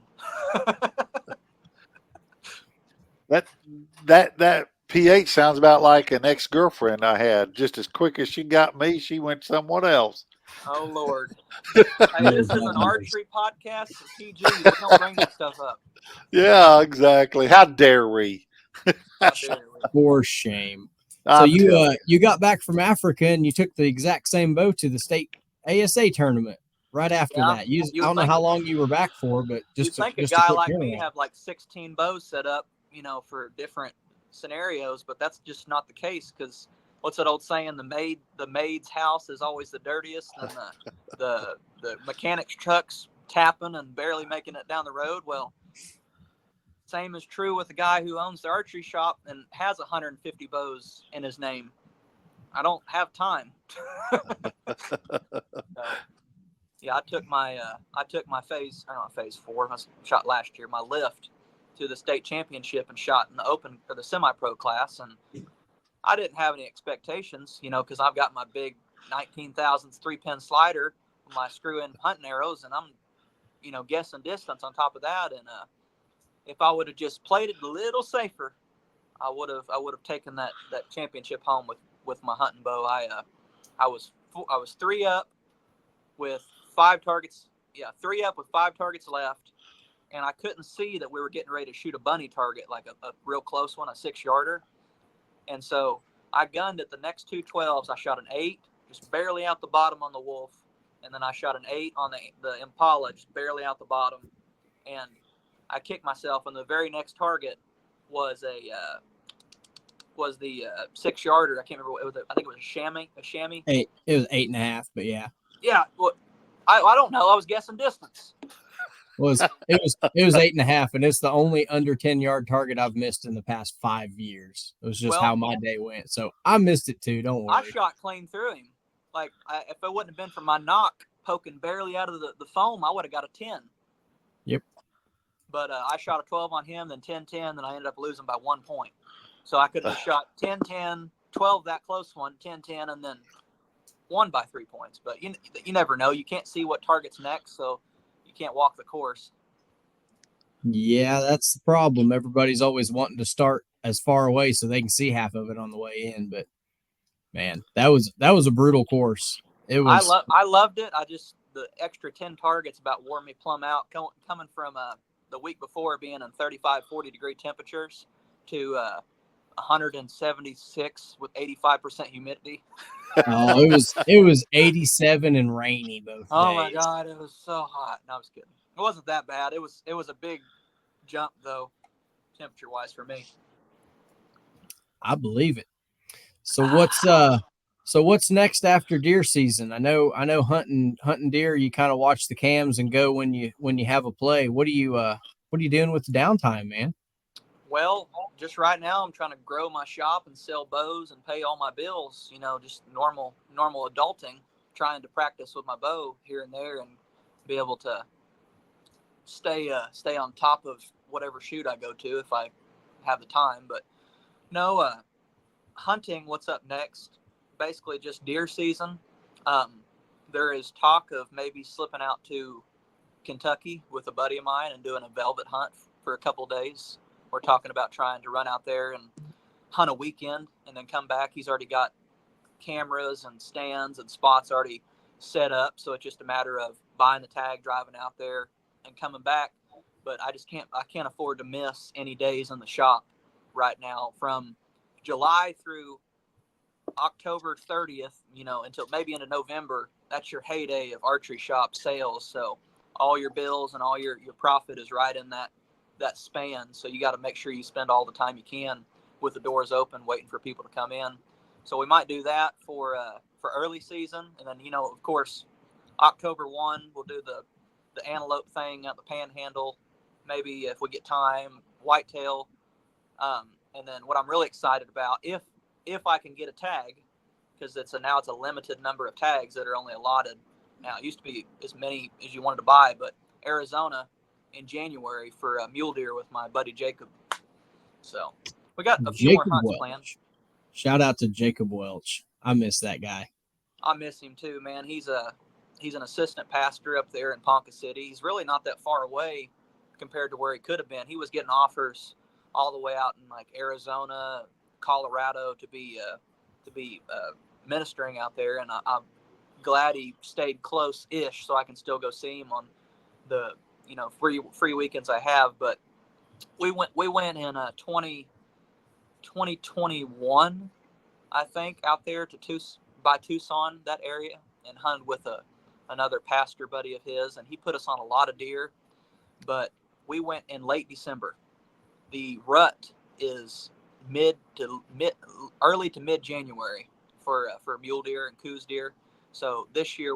That pH sounds about like an ex-girlfriend I had. Just as quick as she got me, she went someone else. Oh, Lord. Hey, this is an archery podcast. So PG, we don't bring that stuff up. Yeah, exactly. How dare we? How dare we? For shame. I'm So telling you got back from Africa and you took the exact same bow to the state ASA tournament right after Yeah. that. I don't know how long you were back for, but just you think just a guy quick like me turnaround. have like 16 bows set up, you know, for different scenarios, but that's just not the case, because what's that old saying? The maid's house is always the dirtiest, and the mechanic's truck's tapping and barely making it down the road. Well, same is true with the guy who owns the archery shop and has 150 bows in his name. I don't have time. Yeah, I took my phase 4. I shot last year. My lift to the state championship and shot in the open or the semi-pro class, and I didn't have any expectations, you know, because I've got my big 19,000 3-pin slider, my screw-in hunting arrows, and I'm, you know, guessing distance on top of that. And if I would have just played it a little safer, I would have taken that championship home with my hunting bow. I was 3 up with 5 targets. Yeah, 3 up with 5 targets left, and I couldn't see that we were getting ready to shoot a bunny target, like a real close one, a 6-yarder. And so I gunned at the next 2 12s. I shot an 8, just barely out the bottom on the wolf, and then I shot an 8 on the impala, just barely out the bottom. And I kicked myself, and the very next target was the 6-yarder. I can't remember what it was. I think it was a chamois. It was 8.5, but yeah. Yeah, well, I don't know. I was guessing distance. It was 8.5, and it's the only under 10-yard target I've missed in the past 5 years. It was just how my day went. So I missed it too. Don't worry. I shot clean through him. Like if it wouldn't have been for my knock poking barely out of the foam, I would have got a 10. Yep. But I shot a 12 on him, then 10-10, then I ended up losing by 1 point. So I could have shot 10-10, 12 that close one, 10-10, and then won by 3 points. But you never know. You can't see what target's next, so you can't walk the course. Yeah, that's the problem. Everybody's always wanting to start as far away so they can see half of it on the way in. But man, that was a brutal course. It was. I loved it. The extra 10 targets about wore me plumb out. Coming from the week before being in 35, 40 degree temperatures to 176 with 85% humidity. Oh, it was 87 and rainy both Oh days. my God, it was so hot. No, I was kidding. It wasn't that bad. It was a big jump though, temperature wise for me. I believe it. So what's next after deer season? I know hunting deer, you kind of watch the cams and go when you have a play. What are you doing with the downtime, man? Well, just right now I'm trying to grow my shop and sell bows and pay all my bills, just normal adulting, trying to practice with my bow here and there and be able to stay on top of whatever shoot I go to if I have the time. But no, hunting, what's up next? Basically just deer season. There is talk of maybe slipping out to Kentucky with a buddy of mine and doing a velvet hunt for a couple days. We're talking about trying to run out there and hunt a weekend and then come back. He's already got cameras and stands and spots already set up, so it's just a matter of buying the tag, driving out there, and coming back. But I can't afford to miss any days in the shop right now. From July through October 30th, until maybe into November, that's your heyday of archery shop sales. So all your bills and all your profit is right in that span. So you got to make sure you spend all the time you can with the doors open, waiting for people to come in. So we might do that for early season, and then of course, October 1 we'll do the antelope thing at the Panhandle. Maybe if we get time, whitetail, and then what I'm really excited about, if I can get a tag, because now it's a limited number of tags that are only allotted. Now it used to be as many as you wanted to buy, but Arizona in January for a mule deer with my buddy Jacob. So we got a few more hunts planned. Shout out to Jacob Welch. I miss that guy. I miss him too, man. He's an assistant pastor up there in Ponca City. He's really not that far away compared to where he could have been. He was getting offers all the way out in like Arizona, Colorado to be ministering out there, and I'm glad he stayed close-ish so I can still go see him on the free weekends I have. But we went in 2021, I think, out there by Tucson, that area, and hunted with another pastor buddy of his, and he put us on a lot of deer. But we went in late December. The rut is early to mid January for mule deer and coos deer. So this year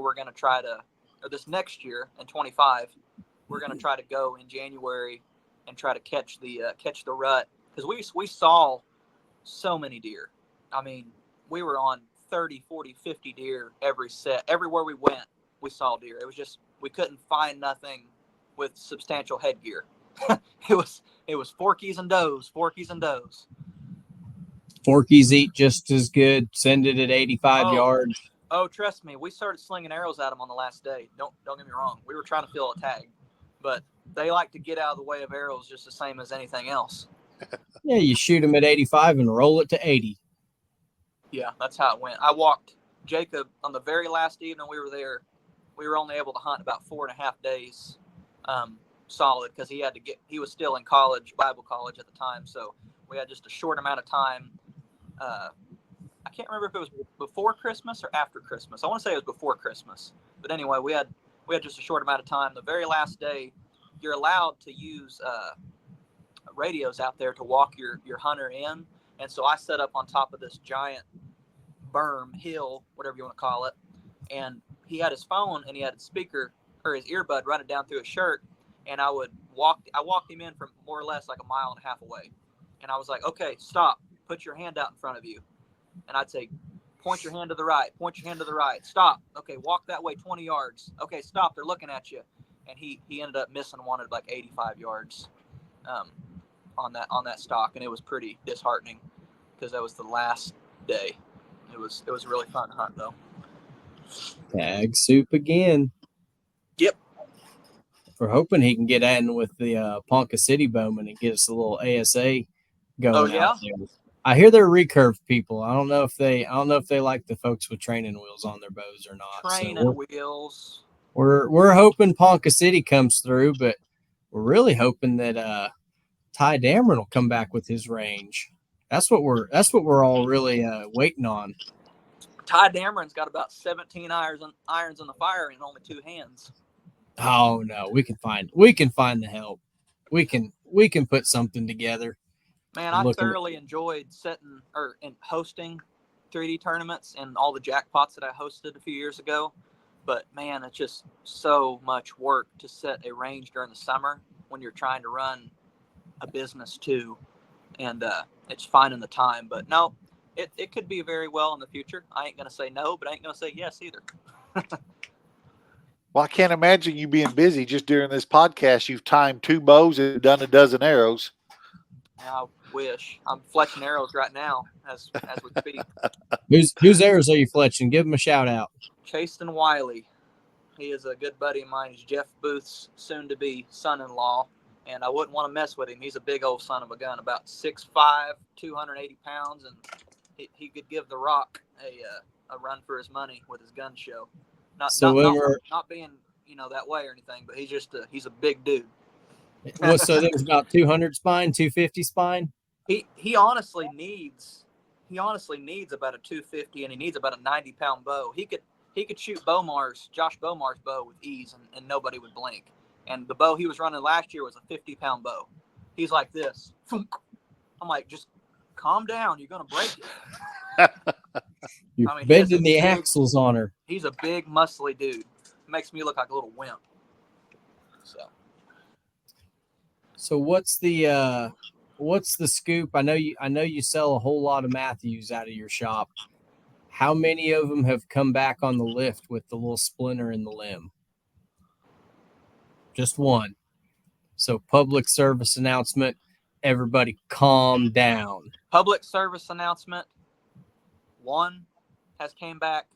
this next year in 25, we're gonna try to go in January and try to catch the rut, because we saw so many deer. I mean, we were on 30, 40, 50 deer every set. Everywhere we went, we saw deer. It was just, we couldn't find nothing with substantial headgear. It was forkies and does. Forkies eat just as good. Send it at 85 yards. Oh, trust me, we started slinging arrows at them on the last day. Don't get me wrong. We were trying to fill a tag, but they like to get out of the way of arrows just the same as anything else. Yeah, you shoot them at 85 and roll it to 80. Yeah, that's how it went. I walked Jacob on the very last evening we were there. We were only able to hunt about 4.5 days solid, because he was still in college, Bible college at the time. So we had just a short amount of time. I can't remember if it was before Christmas or after Christmas. I want to say it was before Christmas. But anyway, we had just a short amount of time. The very last day, you're allowed to use radios out there to walk your hunter in. And so I set up on top of this giant berm, hill, whatever you want to call it. And he had his phone and he had a speaker or his earbud running down through his shirt. And I walked him in from more or less like 1.5 miles away. And I was like, okay, stop, put your hand out in front of you. And I'd say, Point your hand to the right. Point your hand to the right. Stop. Okay, walk that way 20 yards. Okay, stop. They're looking at you. And he ended up missing one at like 85 yards on that stock, and it was pretty disheartening because that was the last day. It was a really fun hunt though. Tag soup again. Yep. We're hoping he can get in with the Ponca City Bowman and get us a little ASA going out there. I hear they're recurve people. I don't know if they like the folks with training wheels on their bows or not. Training wheels. We're hoping Ponca City comes through, but we're really hoping that Ty Dameron will come back with his range. That's what we're all really waiting on. Ty Dameron's got about 17 irons in the fire and only 2 hands. Oh no, we can find the help. We can put something together. Man, I thoroughly enjoyed hosting 3D tournaments and all the jackpots that I hosted a few years ago. But man, it's just so much work to set a range during the summer when you're trying to run a business too. And it's finding the time. But no, it could be very well in the future. I ain't going to say no, but I ain't going to say yes either. Well, I can't imagine you being busy just during this podcast. You've timed 2 bows and done a dozen arrows. I wish. I'm fletching arrows right now as we speak. Whose arrows are you fletching? Give him a shout out. Chasten Wiley. He is a good buddy of mine. He's Jeff Booth's soon-to-be son-in-law, and I wouldn't want to mess with him. He's a big old son of a gun, about 6'5", 280 pounds, and he could give the Rock a run for his money with his gun show. Not being that way or anything, but he's a big dude. So there's about 200 spine, 250 spine. He honestly needs about a 250, and he needs about a 90-pound bow. He could shoot Josh Bomar's bow with ease, and nobody would blink. And the bow he was running last year was a 50-pound bow. He's like this. I'm like, just calm down. You're gonna break it. You're bending the axles on her. He's a big, muscly dude. Makes me look like a little wimp. So what's the scoop? I know you sell a whole lot of Matthews out of your shop. How many of them have come back on the lift with the little splinter in the limb? Just one. So public service announcement. Everybody calm down. Public service announcement. One has came back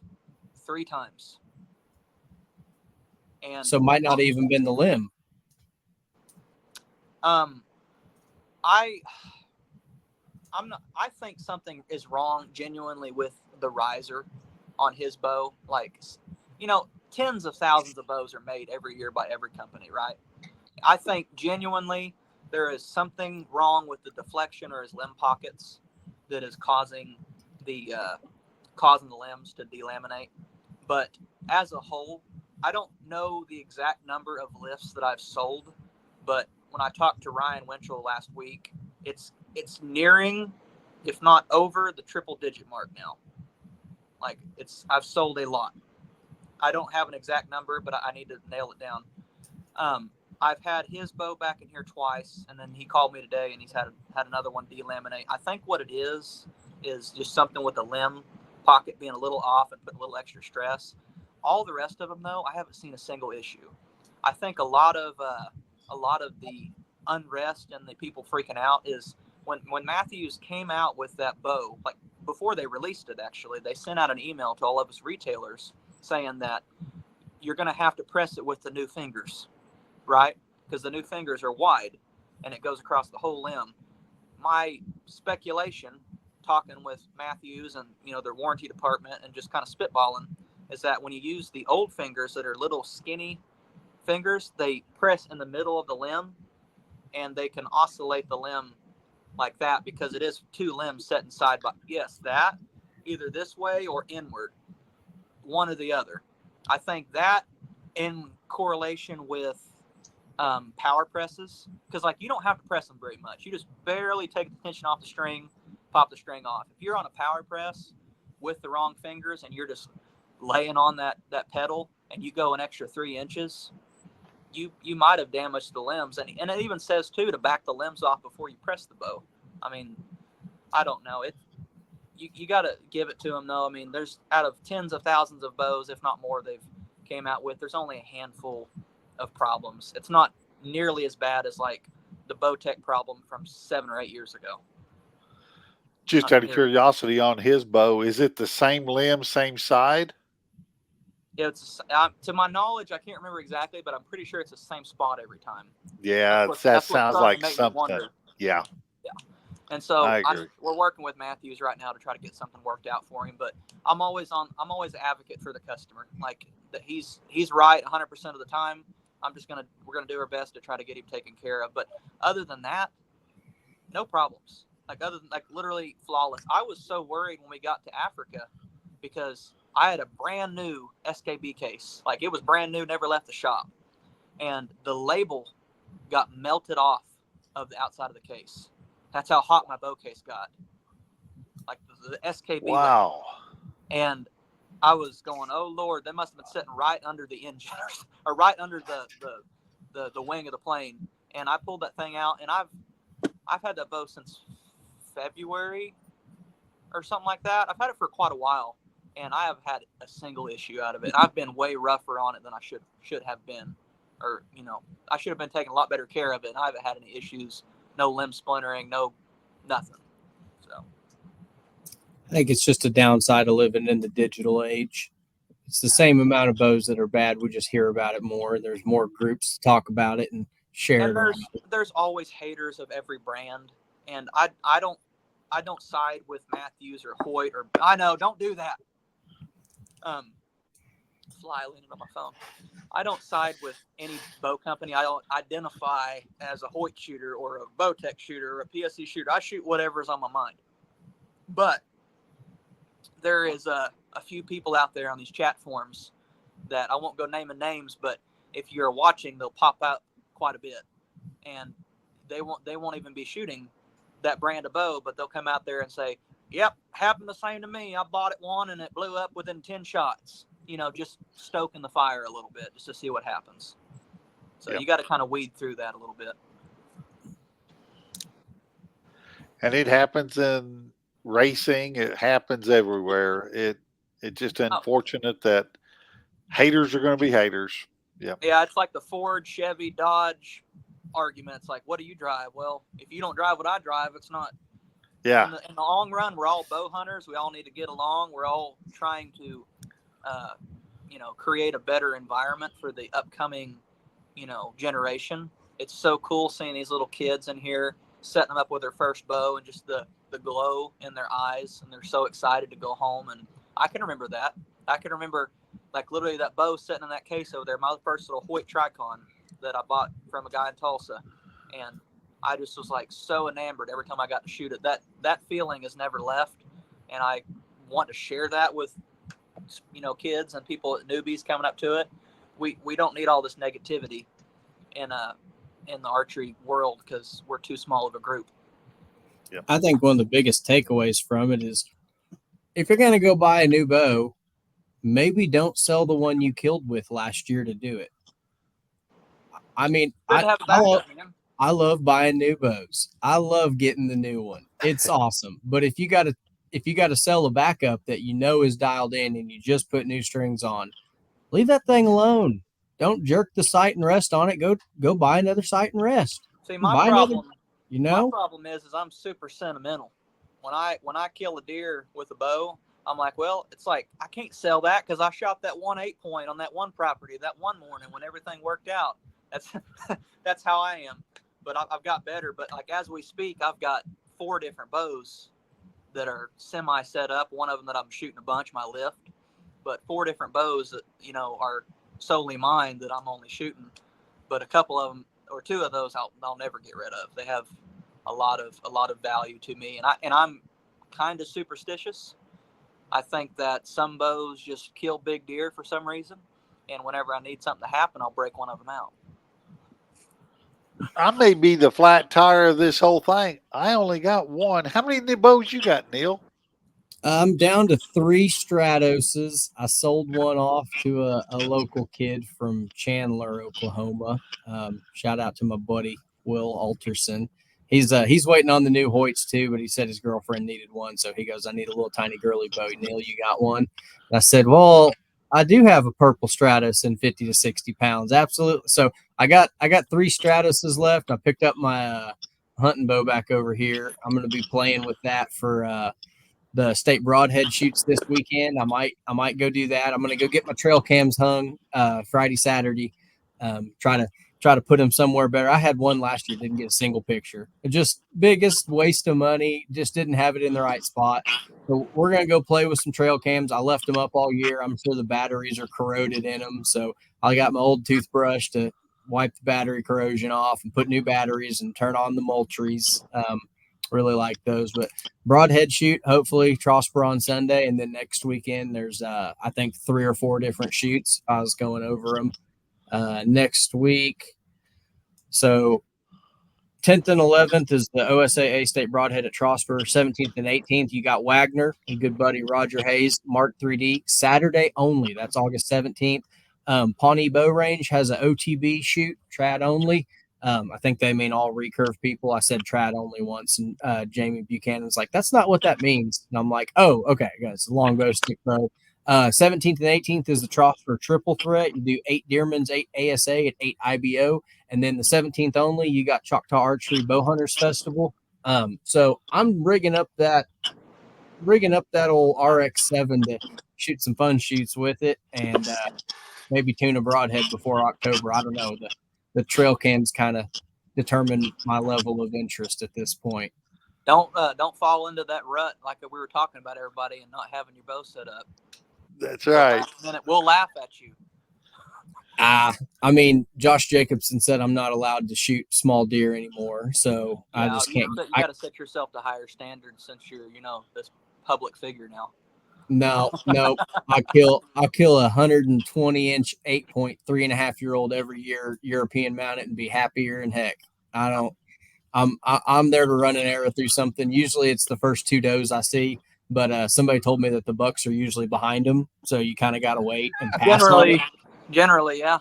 3 times. And so might not even been the limb. I think something is wrong genuinely with the riser on his bow. Like, tens of thousands of bows are made every year by every company, right? I think genuinely there is something wrong with the deflection or his limb pockets that is causing the limbs to delaminate. But as a whole, I don't know the exact number of lifts that I've sold, but when I talked to Ryan Winchell last week, it's nearing, if not over, the triple-digit mark now. Like, I've sold a lot. I don't have an exact number, but I need to nail it down. I've had his bow back in here twice, and then he called me today, and he's had another one delaminate. I think what it is just something with the limb pocket being a little off and putting a little extra stress. All the rest of them, though, I haven't seen a single issue. I think a lot of the unrest and the people freaking out is when Matthews came out with that bow, like before they released it, actually, they sent out an email to all of us retailers saying that you're going to have to press it with the new fingers, right? Because the new fingers are wide and it goes across the whole limb. My speculation, talking with Matthews and their warranty department and just kind of spitballing, is that when you use the old fingers that are little skinny fingers, they press in the middle of the limb and they can oscillate the limb like that because it is 2 limbs set inside by that either this way or inward, one or the other. I think that in correlation with power presses, because like you don't have to press them very much. You just barely take the tension off the string, pop the string off. If you're on a power press with the wrong fingers and you're just laying on that pedal and you go an extra 3 inches, you might have damaged the limbs. And it even says too to back the limbs off before you press the bow. I mean, I don't know. you got to give it to them, though. I mean, there's out of tens of thousands of bows, if not more, they've came out with. There's only a handful of problems. It's not nearly as bad as like the Bowtech problem from 7 or 8 years ago. Just out of curiosity, on his bow, is it the same limb, same side? Yeah, it's to my knowledge, I can't remember exactly, but I'm pretty sure it's the same spot every time. Yeah, that sounds like something. Yeah. And so agree. We're working with Matthews right now to try to get something worked out for him. But I'm always an advocate for the customer. Like that, he's right 100% of the time. We're gonna do our best to try to get him taken care of. But other than that, no problems. Like literally flawless. I was so worried when we got to Africa because I had a brand new SKB case. Like it was brand new, never left the shop, and the label got melted off of the outside of the case. That's how hot my bow case got. Like the SKB. Wow. And I was going, oh Lord, they must have been sitting right under the engine or right under the wing of the plane. And I pulled that thing out, and I've had that bow since February or something like that. I've had it for quite a while, and I have had a single issue out of it. I've been way rougher on it than I should have been, or I should have been taking a lot better care of it. And I haven't had any issues. No limb splintering, nothing. So I think it's just a downside of living in the digital age. It's the same amount of bows that are bad. We just hear about it more. There's more groups to talk about it and share it. There's always haters of every brand, and I don't side with Matthews or Hoyt or I know don't do that. Fly leaning on my phone. I don't side with any bow company. I don't identify as a Hoyt shooter or a Bowtech shooter or a PSC shooter. I shoot whatever's on my mind. But there is a few people out there on these chat forums that I won't go naming names, but if you're watching, they'll pop out quite a bit, and they won't even be shooting that brand of bow, but they'll come out there and say, "Yep, happened the same to me. I bought it one and it blew up within 10 shots." Just stoking the fire a little bit just to see what happens. So You got to kind of weed through that a little bit. And it happens in racing. It happens everywhere. It's just unfortunate that haters are going to be haters. Yeah. Yeah. It's like the Ford, Chevy, Dodge argument. It's like, what do you drive? Well, if you don't drive what I drive, it's not. Yeah. In the long run, we're all bow hunters. We all need to get along. We're all trying to, create a better environment for the upcoming, generation. It's so cool seeing these little kids in here setting them up with their first bow and just the glow in their eyes, and they're so excited to go home. And I can remember that. I can remember like literally that bow sitting in that case over there, my first little Hoyt Tricon that I bought from a guy in Tulsa. And I just was like so enamored every time I got to shoot it. That feeling has never left. And I want to share that with, kids and people, newbies coming up to it. We don't need all this negativity in the archery world because we're too small of a group. Yep. I think one of the biggest takeaways from it is if you're going to go buy a new bow, maybe don't sell the one you killed with last year to do it. I mean, I love buying new bows. I love getting the new one. It's awesome. But if you got to sell a backup that is dialed in and you just put new strings on, leave that thing alone. Don't jerk the sight and rest on it. Go buy another sight and rest. See, my problem is I'm super sentimental. When I kill a deer with a bow, I'm like, well, it's like I can't sell that because I shot that 1 8-point on that one property that one morning when everything worked out. That's how I am. But I've got better. But like as we speak, I've got 4 different bows that are semi set up. One of them that I'm shooting a bunch, my lift. But 4 different bows that are solely mine that I'm only shooting. But a couple of them or 2 of those I'll never get rid of. They have a lot of value to me, and I'm kind of superstitious. I think that some bows just kill big deer for some reason, and whenever I need something to happen, I'll break one of them out. I may be the flat tire of this whole thing. I only got 1. How many new bows you got, Neil? I'm down to 3 Stratoses. I sold one off to a local kid from Chandler, Oklahoma. Shout out to my buddy, Will Alterson. He's waiting on the new Hoyts too, but he said his girlfriend needed one, so he goes, "I need a little tiny girly bow. Neil, you got one?" And I said, "Well, I do have a purple Stratus in 50 to 60 pounds, absolutely." So I got 3 Stratuses left. I picked up my hunting bow back over here. I'm going to be playing with that for the state broadhead shoots this weekend. I might go do that. I'm going to go get my trail cams hung Friday, Saturday. Try to put them somewhere better. I had one last year, didn't get a single picture. It just biggest waste of money. Just didn't have it in the right spot. So we're going to go play with some trail cams. I left them up all year. I'm sure the batteries are corroded in them. So I got my old toothbrush to wipe the battery corrosion off and put new batteries and turn on the Moultries. Really like those, but broadhead shoot, hopefully Trosper on Sunday. And then next weekend, there's, I think 3 or 4 different shoots. I was going over them next week. So 10th and 11th is the OSAA State Broadhead at Trosper. 17th and 18th, you got Wagner and good buddy Roger Hayes, Mark 3D. Saturday only. That's August 17th. Pawnee Bow Range has an OTB shoot, trad only. I think they mean all recurve people. I said trad only once, and Jamie Buchanan's like, "That's not what that means." And I'm like, "Oh, okay, guys, longbow, stick bow." 17th and 18th is the Trosper triple threat. You do 8 Deermans, 8 ASA, and 8 IBO. And then the 17th only, you got Choctaw Archery Bow Hunters Festival. So I'm rigging up that old RX-7 to shoot some fun shoots with it, and maybe tune a broadhead before October. I don't know. The trail cams kind of determine my level of interest at this point. Don't fall into that rut like we were talking about, everybody, and not having your bow set up. That's right. And we'll laugh at you. I mean, Josh Jacobson said I'm not allowed to shoot small deer anymore, so I just can't. You got to set yourself to higher standards since you're, this public figure now. No, I kill a 120-inch 8.3.5-year-old every year European mounted and be happier than heck. I'm there to run an arrow through something. Usually it's the first 2 does I see, but somebody told me that the bucks are usually behind them, so you kind of got to wait and pass. Generally, yeah.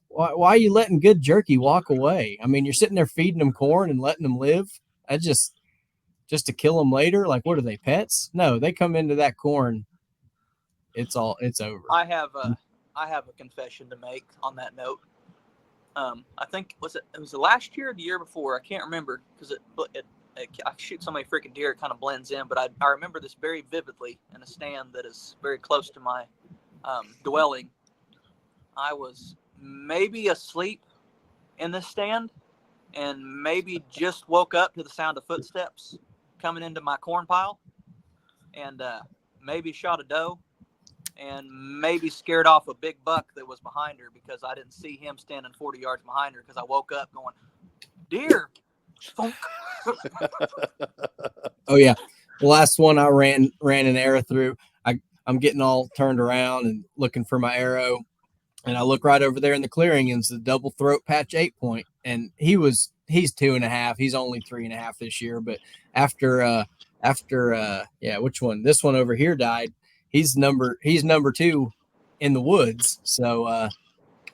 Why are you letting good jerky walk away? I mean, you're sitting there feeding them corn and letting them live. I just to kill them later. Like, what are they, pets? No, they come into that corn. It's over. I have a confession to make on that note. I think it was the last year or the year before. I can't remember because I shoot so many freaking deer, it kind of blends in. But I remember this very vividly in a stand that is very close to my dwelling. I was maybe asleep in the stand and maybe just woke up to the sound of footsteps coming into my corn pile, and maybe shot a doe and maybe scared off a big buck that was behind her because I didn't see him standing 40 yards behind her because I woke up going, "Deer." Oh yeah, the last one I ran an arrow through. I'm getting all turned around and looking for my arrow, and I look right over there in the clearing, and it's the double throat patch 8-point, and he's 2.5. He's only 3.5 this year, but after which one? This one over here died. He's number 2 in the woods. So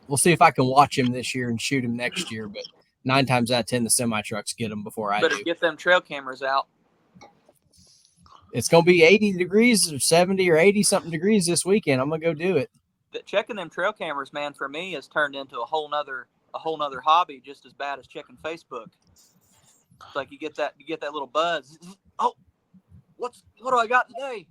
we'll see if I can watch him this year and shoot him next year. But 9 times out of 10, the semi trucks get him before I do. Better get them trail cameras out. It's gonna be 80 degrees or 70 or 80 something degrees this weekend. I'm gonna go do it. Checking them trail cameras, man, for me has turned into a whole nother hobby, just as bad as checking Facebook. It's like you get that little buzz. Oh, what do I got today?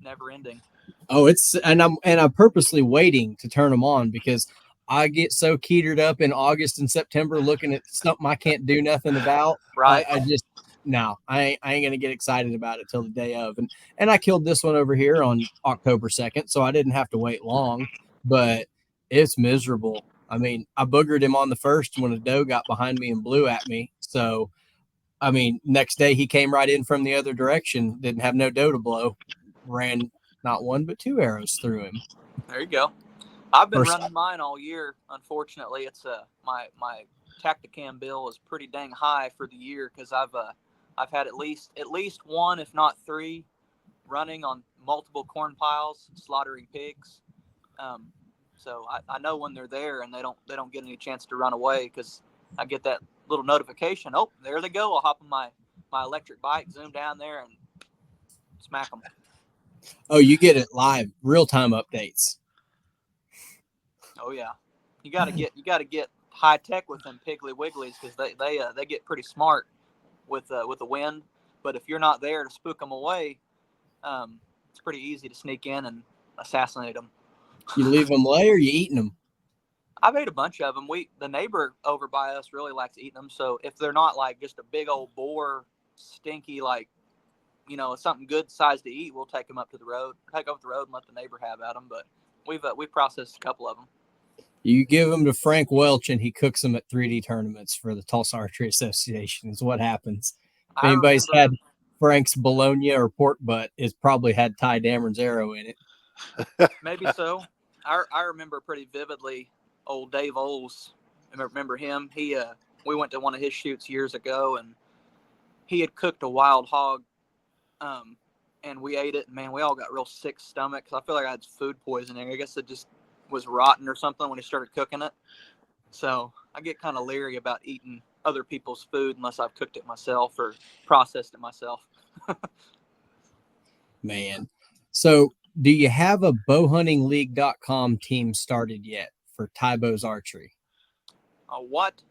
Never ending. Oh, I'm purposely waiting to turn them on because I get so ketered up in August and September looking at something I can't do nothing about. Right. I ain't gonna get excited about it till the day of. And I killed this one over here on October 2nd, so I didn't have to wait long. But it's miserable. I mean, I boogered him on the first when a doe got behind me and blew at me. So, I mean, next day he came right in from the other direction, didn't have no doe to blow, ran not 1 but 2 arrows through him. There you go. I've been running mine all year. Unfortunately, it's my Tacticam bill is pretty dang high for the year because I've had at least 1, if not 3, running on multiple corn piles, slaughtering pigs. So I know when they're there and they don't get any chance to run away because I get that little notification. Oh, there they go. I'll hop on my electric bike, zoom down there, and smack them. Oh, you get it live, real-time updates. Oh yeah, you got to get high tech with them Piggly Wigglies, because they get pretty smart with the wind. But if you're not there to spook them away, it's pretty easy to sneak in and assassinate them. You leave them lay, or you eating them? I've ate a bunch of them. The neighbor over by us really likes eating them. So if they're not like just a big old boar, stinky, like, something good size to eat, we'll take them up the road and let the neighbor have at them. But we've processed a couple of them. You give them to Frank Welch, and he cooks them at 3D tournaments for the Tulsa Archery Association. Is what happens. If anybody's had Frank's bologna or pork butt, it's probably had Ty Dameron's arrow in it. Maybe so. I remember pretty vividly old Dave Oles. I remember him. We went to one of his shoots years ago, and he had cooked a wild hog, and we ate it. And man, we all got real sick stomachs. I feel like I had food poisoning. I guess it just was rotten or something when he started cooking it. So I get kind of leery about eating other people's food unless I've cooked it myself or processed it myself. Man. So do you have a bowhuntingleague.com team started yet for TYBows Archery? What?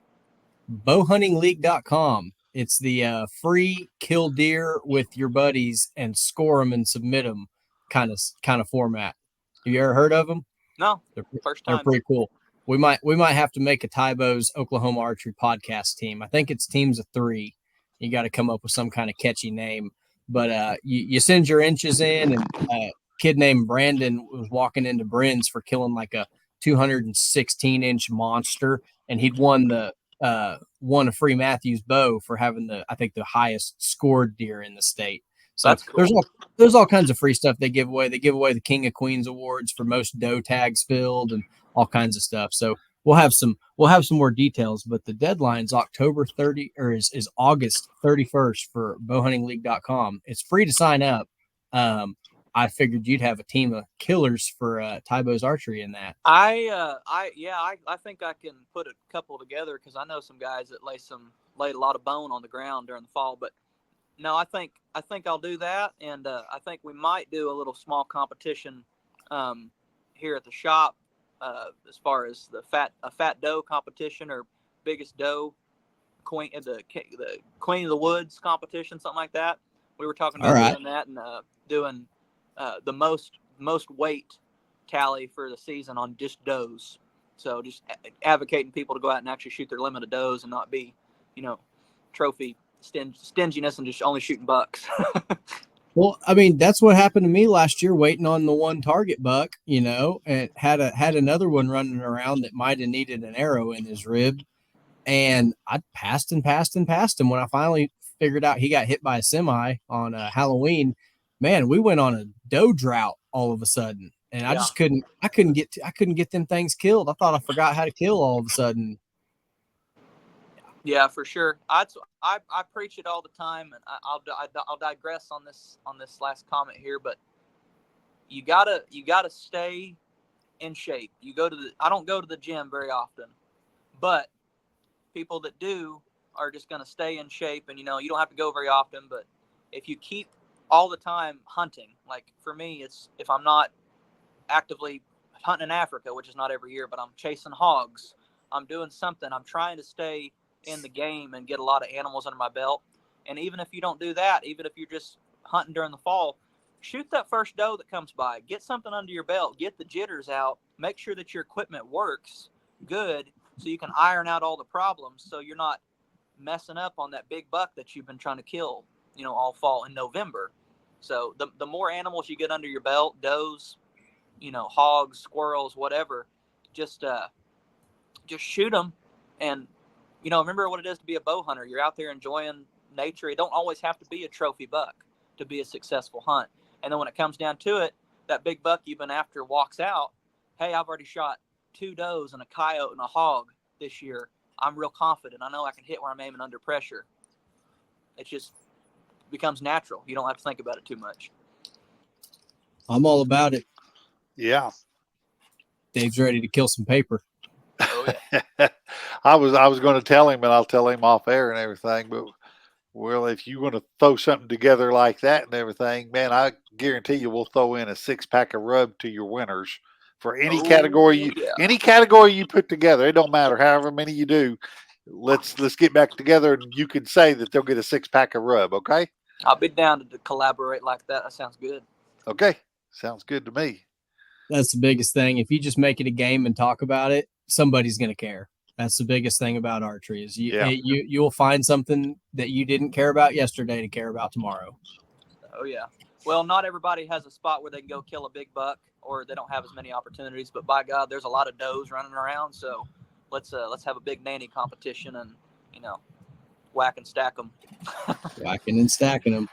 Bowhuntingleague.com. It's the free kill deer with your buddies and score them and submit them kind of format. Have you ever heard of them? No, first time. They're pretty cool. We might have to make a TYBows Oklahoma Archery podcast team. I think it's teams of 3. You got to come up with some kind of catchy name. But you send your inches in, and a kid named Brandon was walking into Bryn's for killing like a 216-inch monster, and he'd won a free Matthews bow for having the highest scored deer in the state. So that's cool. There's all kinds of free stuff they give away. They give away the King of Queens awards for most doe tags filled and all kinds of stuff. So we'll have some more details, but the deadline's October 30 or is August 31st for bowhuntingleague.com. It's free to sign up. I figured you'd have a team of killers for TYBows Archery in that. I think I can put a couple together, because I know some guys that laid a lot of bone on the ground during the fall. But no, I think I'll do that, and I think we might do a little small competition here at the shop as far as a fat doe competition, or biggest doe the Queen of the Woods competition, something like that. We were talking about doing that, and doing the most weight tally for the season on just does. So just advocating people to go out and actually shoot their limit of does and not be, trophy stinginess and just only shooting bucks. Well, I mean, that's what happened to me last year, waiting on the one target buck, and had another one running around that might have needed an arrow in his rib. And I passed him when I finally figured out he got hit by a semi on Halloween. Man, we went on a doe drought all of a sudden, and I just couldn't get them things killed. I thought I forgot how to kill all of a sudden. Yeah, for sure. I preach it all the time, and I'll digress on this last comment here, but you gotta stay in shape. I don't go to the gym very often, but people that do are just gonna stay in shape, and you don't have to go very often, but if you keep all the time hunting, like for me, it's if I'm not actively hunting in Africa, which is not every year, but I'm chasing hogs, I'm doing something, I'm trying to stay in the game and get a lot of animals under my belt. And even if you don't do that, even if you're just hunting during the fall, shoot that first doe that comes by, get something under your belt, get the jitters out, make sure that your equipment works good so you can iron out all the problems, so you're not messing up on that big buck that you've been trying to kill, all fall in November. So the more animals you get under your belt, does, hogs, squirrels, whatever, just shoot them. And remember what it is to be a bow hunter. You're out there enjoying nature. It don't always have to be a trophy buck to be a successful hunt. And then when it comes down to it, that big buck you've been after walks out. Hey, I've already shot 2 does and a coyote and a hog this year. I'm real confident. I know I can hit where I'm aiming under pressure. It just becomes natural. You don't have to think about it too much. I'm all about it. Yeah. Dave's ready to kill some paper. Oh, yeah. I was going to tell him, and I'll tell him off air and everything. But well, if you want to throw something together like that and everything, man, I guarantee you we'll throw in a 6-pack of rub to your winners for any category any category you put together. It don't matter however many you do. Let's get back together, and you can say that they'll get a 6-pack of rub. Okay. I'll be down to collaborate like that. That sounds good. Okay, sounds good to me. That's the biggest thing. If you just make it a game and talk about it, somebody's going to care. That's the biggest thing about archery is you will find something that you didn't care about yesterday to care about tomorrow. Oh yeah. Well, not everybody has a spot where they can go kill a big buck, or they don't have as many opportunities. But by God, there's a lot of does running around. So let's have a big nanny competition and whack and stack them. Whacking and stacking them.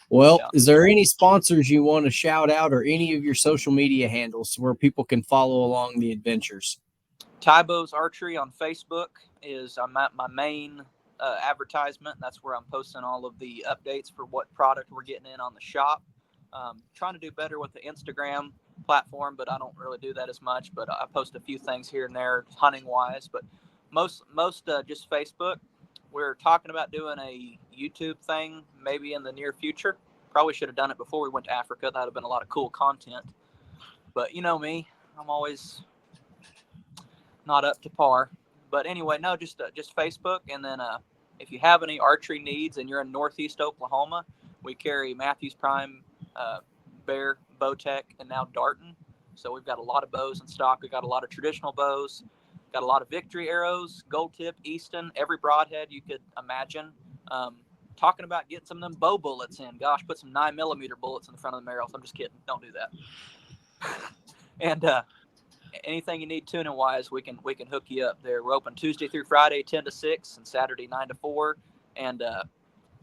Well, Is there any sponsors you want to shout out, or any of your social media handles where people can follow along the adventures? TYBows Archery on Facebook is my main advertisement. That's where I'm posting all of the updates for what product we're getting in on the shop. Trying to do better with the Instagram platform, but I don't really do that as much. But I post a few things here and there, hunting wise. But most just Facebook. We're talking about doing a YouTube thing maybe in the near future. Probably should have done it before we went to Africa. That would have been a lot of cool content. But you know me, I'm always not up to par. But anyway, no, just Facebook. And then if you have any archery needs and you're in Northeast Oklahoma, we carry Matthews Prime, Bear, Bowtech, and now Darton. So we've got a lot of bows in stock. We've got a lot of traditional bows. Got a lot of victory arrows, gold tip, Easton, every broadhead you could imagine. Talking about getting some of them bow bullets in. Gosh, put some 9mm bullets in the front of the barrels. I'm just kidding. Don't do that. And anything you need tuning wise, we can hook you up there. We're open Tuesday through Friday, 10 to 6, and Saturday 9 to 4. And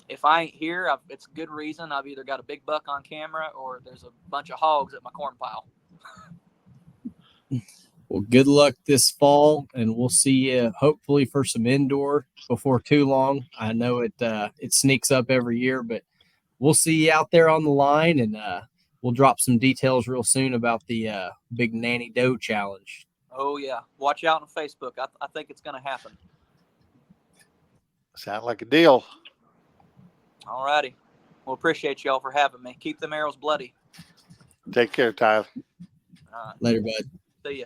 if I ain't here, it's a good reason. I've either got a big buck on camera or there's a bunch of hogs at my corn pile. Well, good luck this fall, and we'll see you hopefully for some indoor before too long. I know it sneaks up every year, but we'll see you out there on the line, and we'll drop some details real soon about the Big Nanny Doe Challenge. Oh, yeah. Watch out on Facebook. I think it's going to happen. Sound like a deal. All righty. Well, appreciate y'all for having me. Keep them arrows bloody. Take care, Tyler. Later, bud. See ya.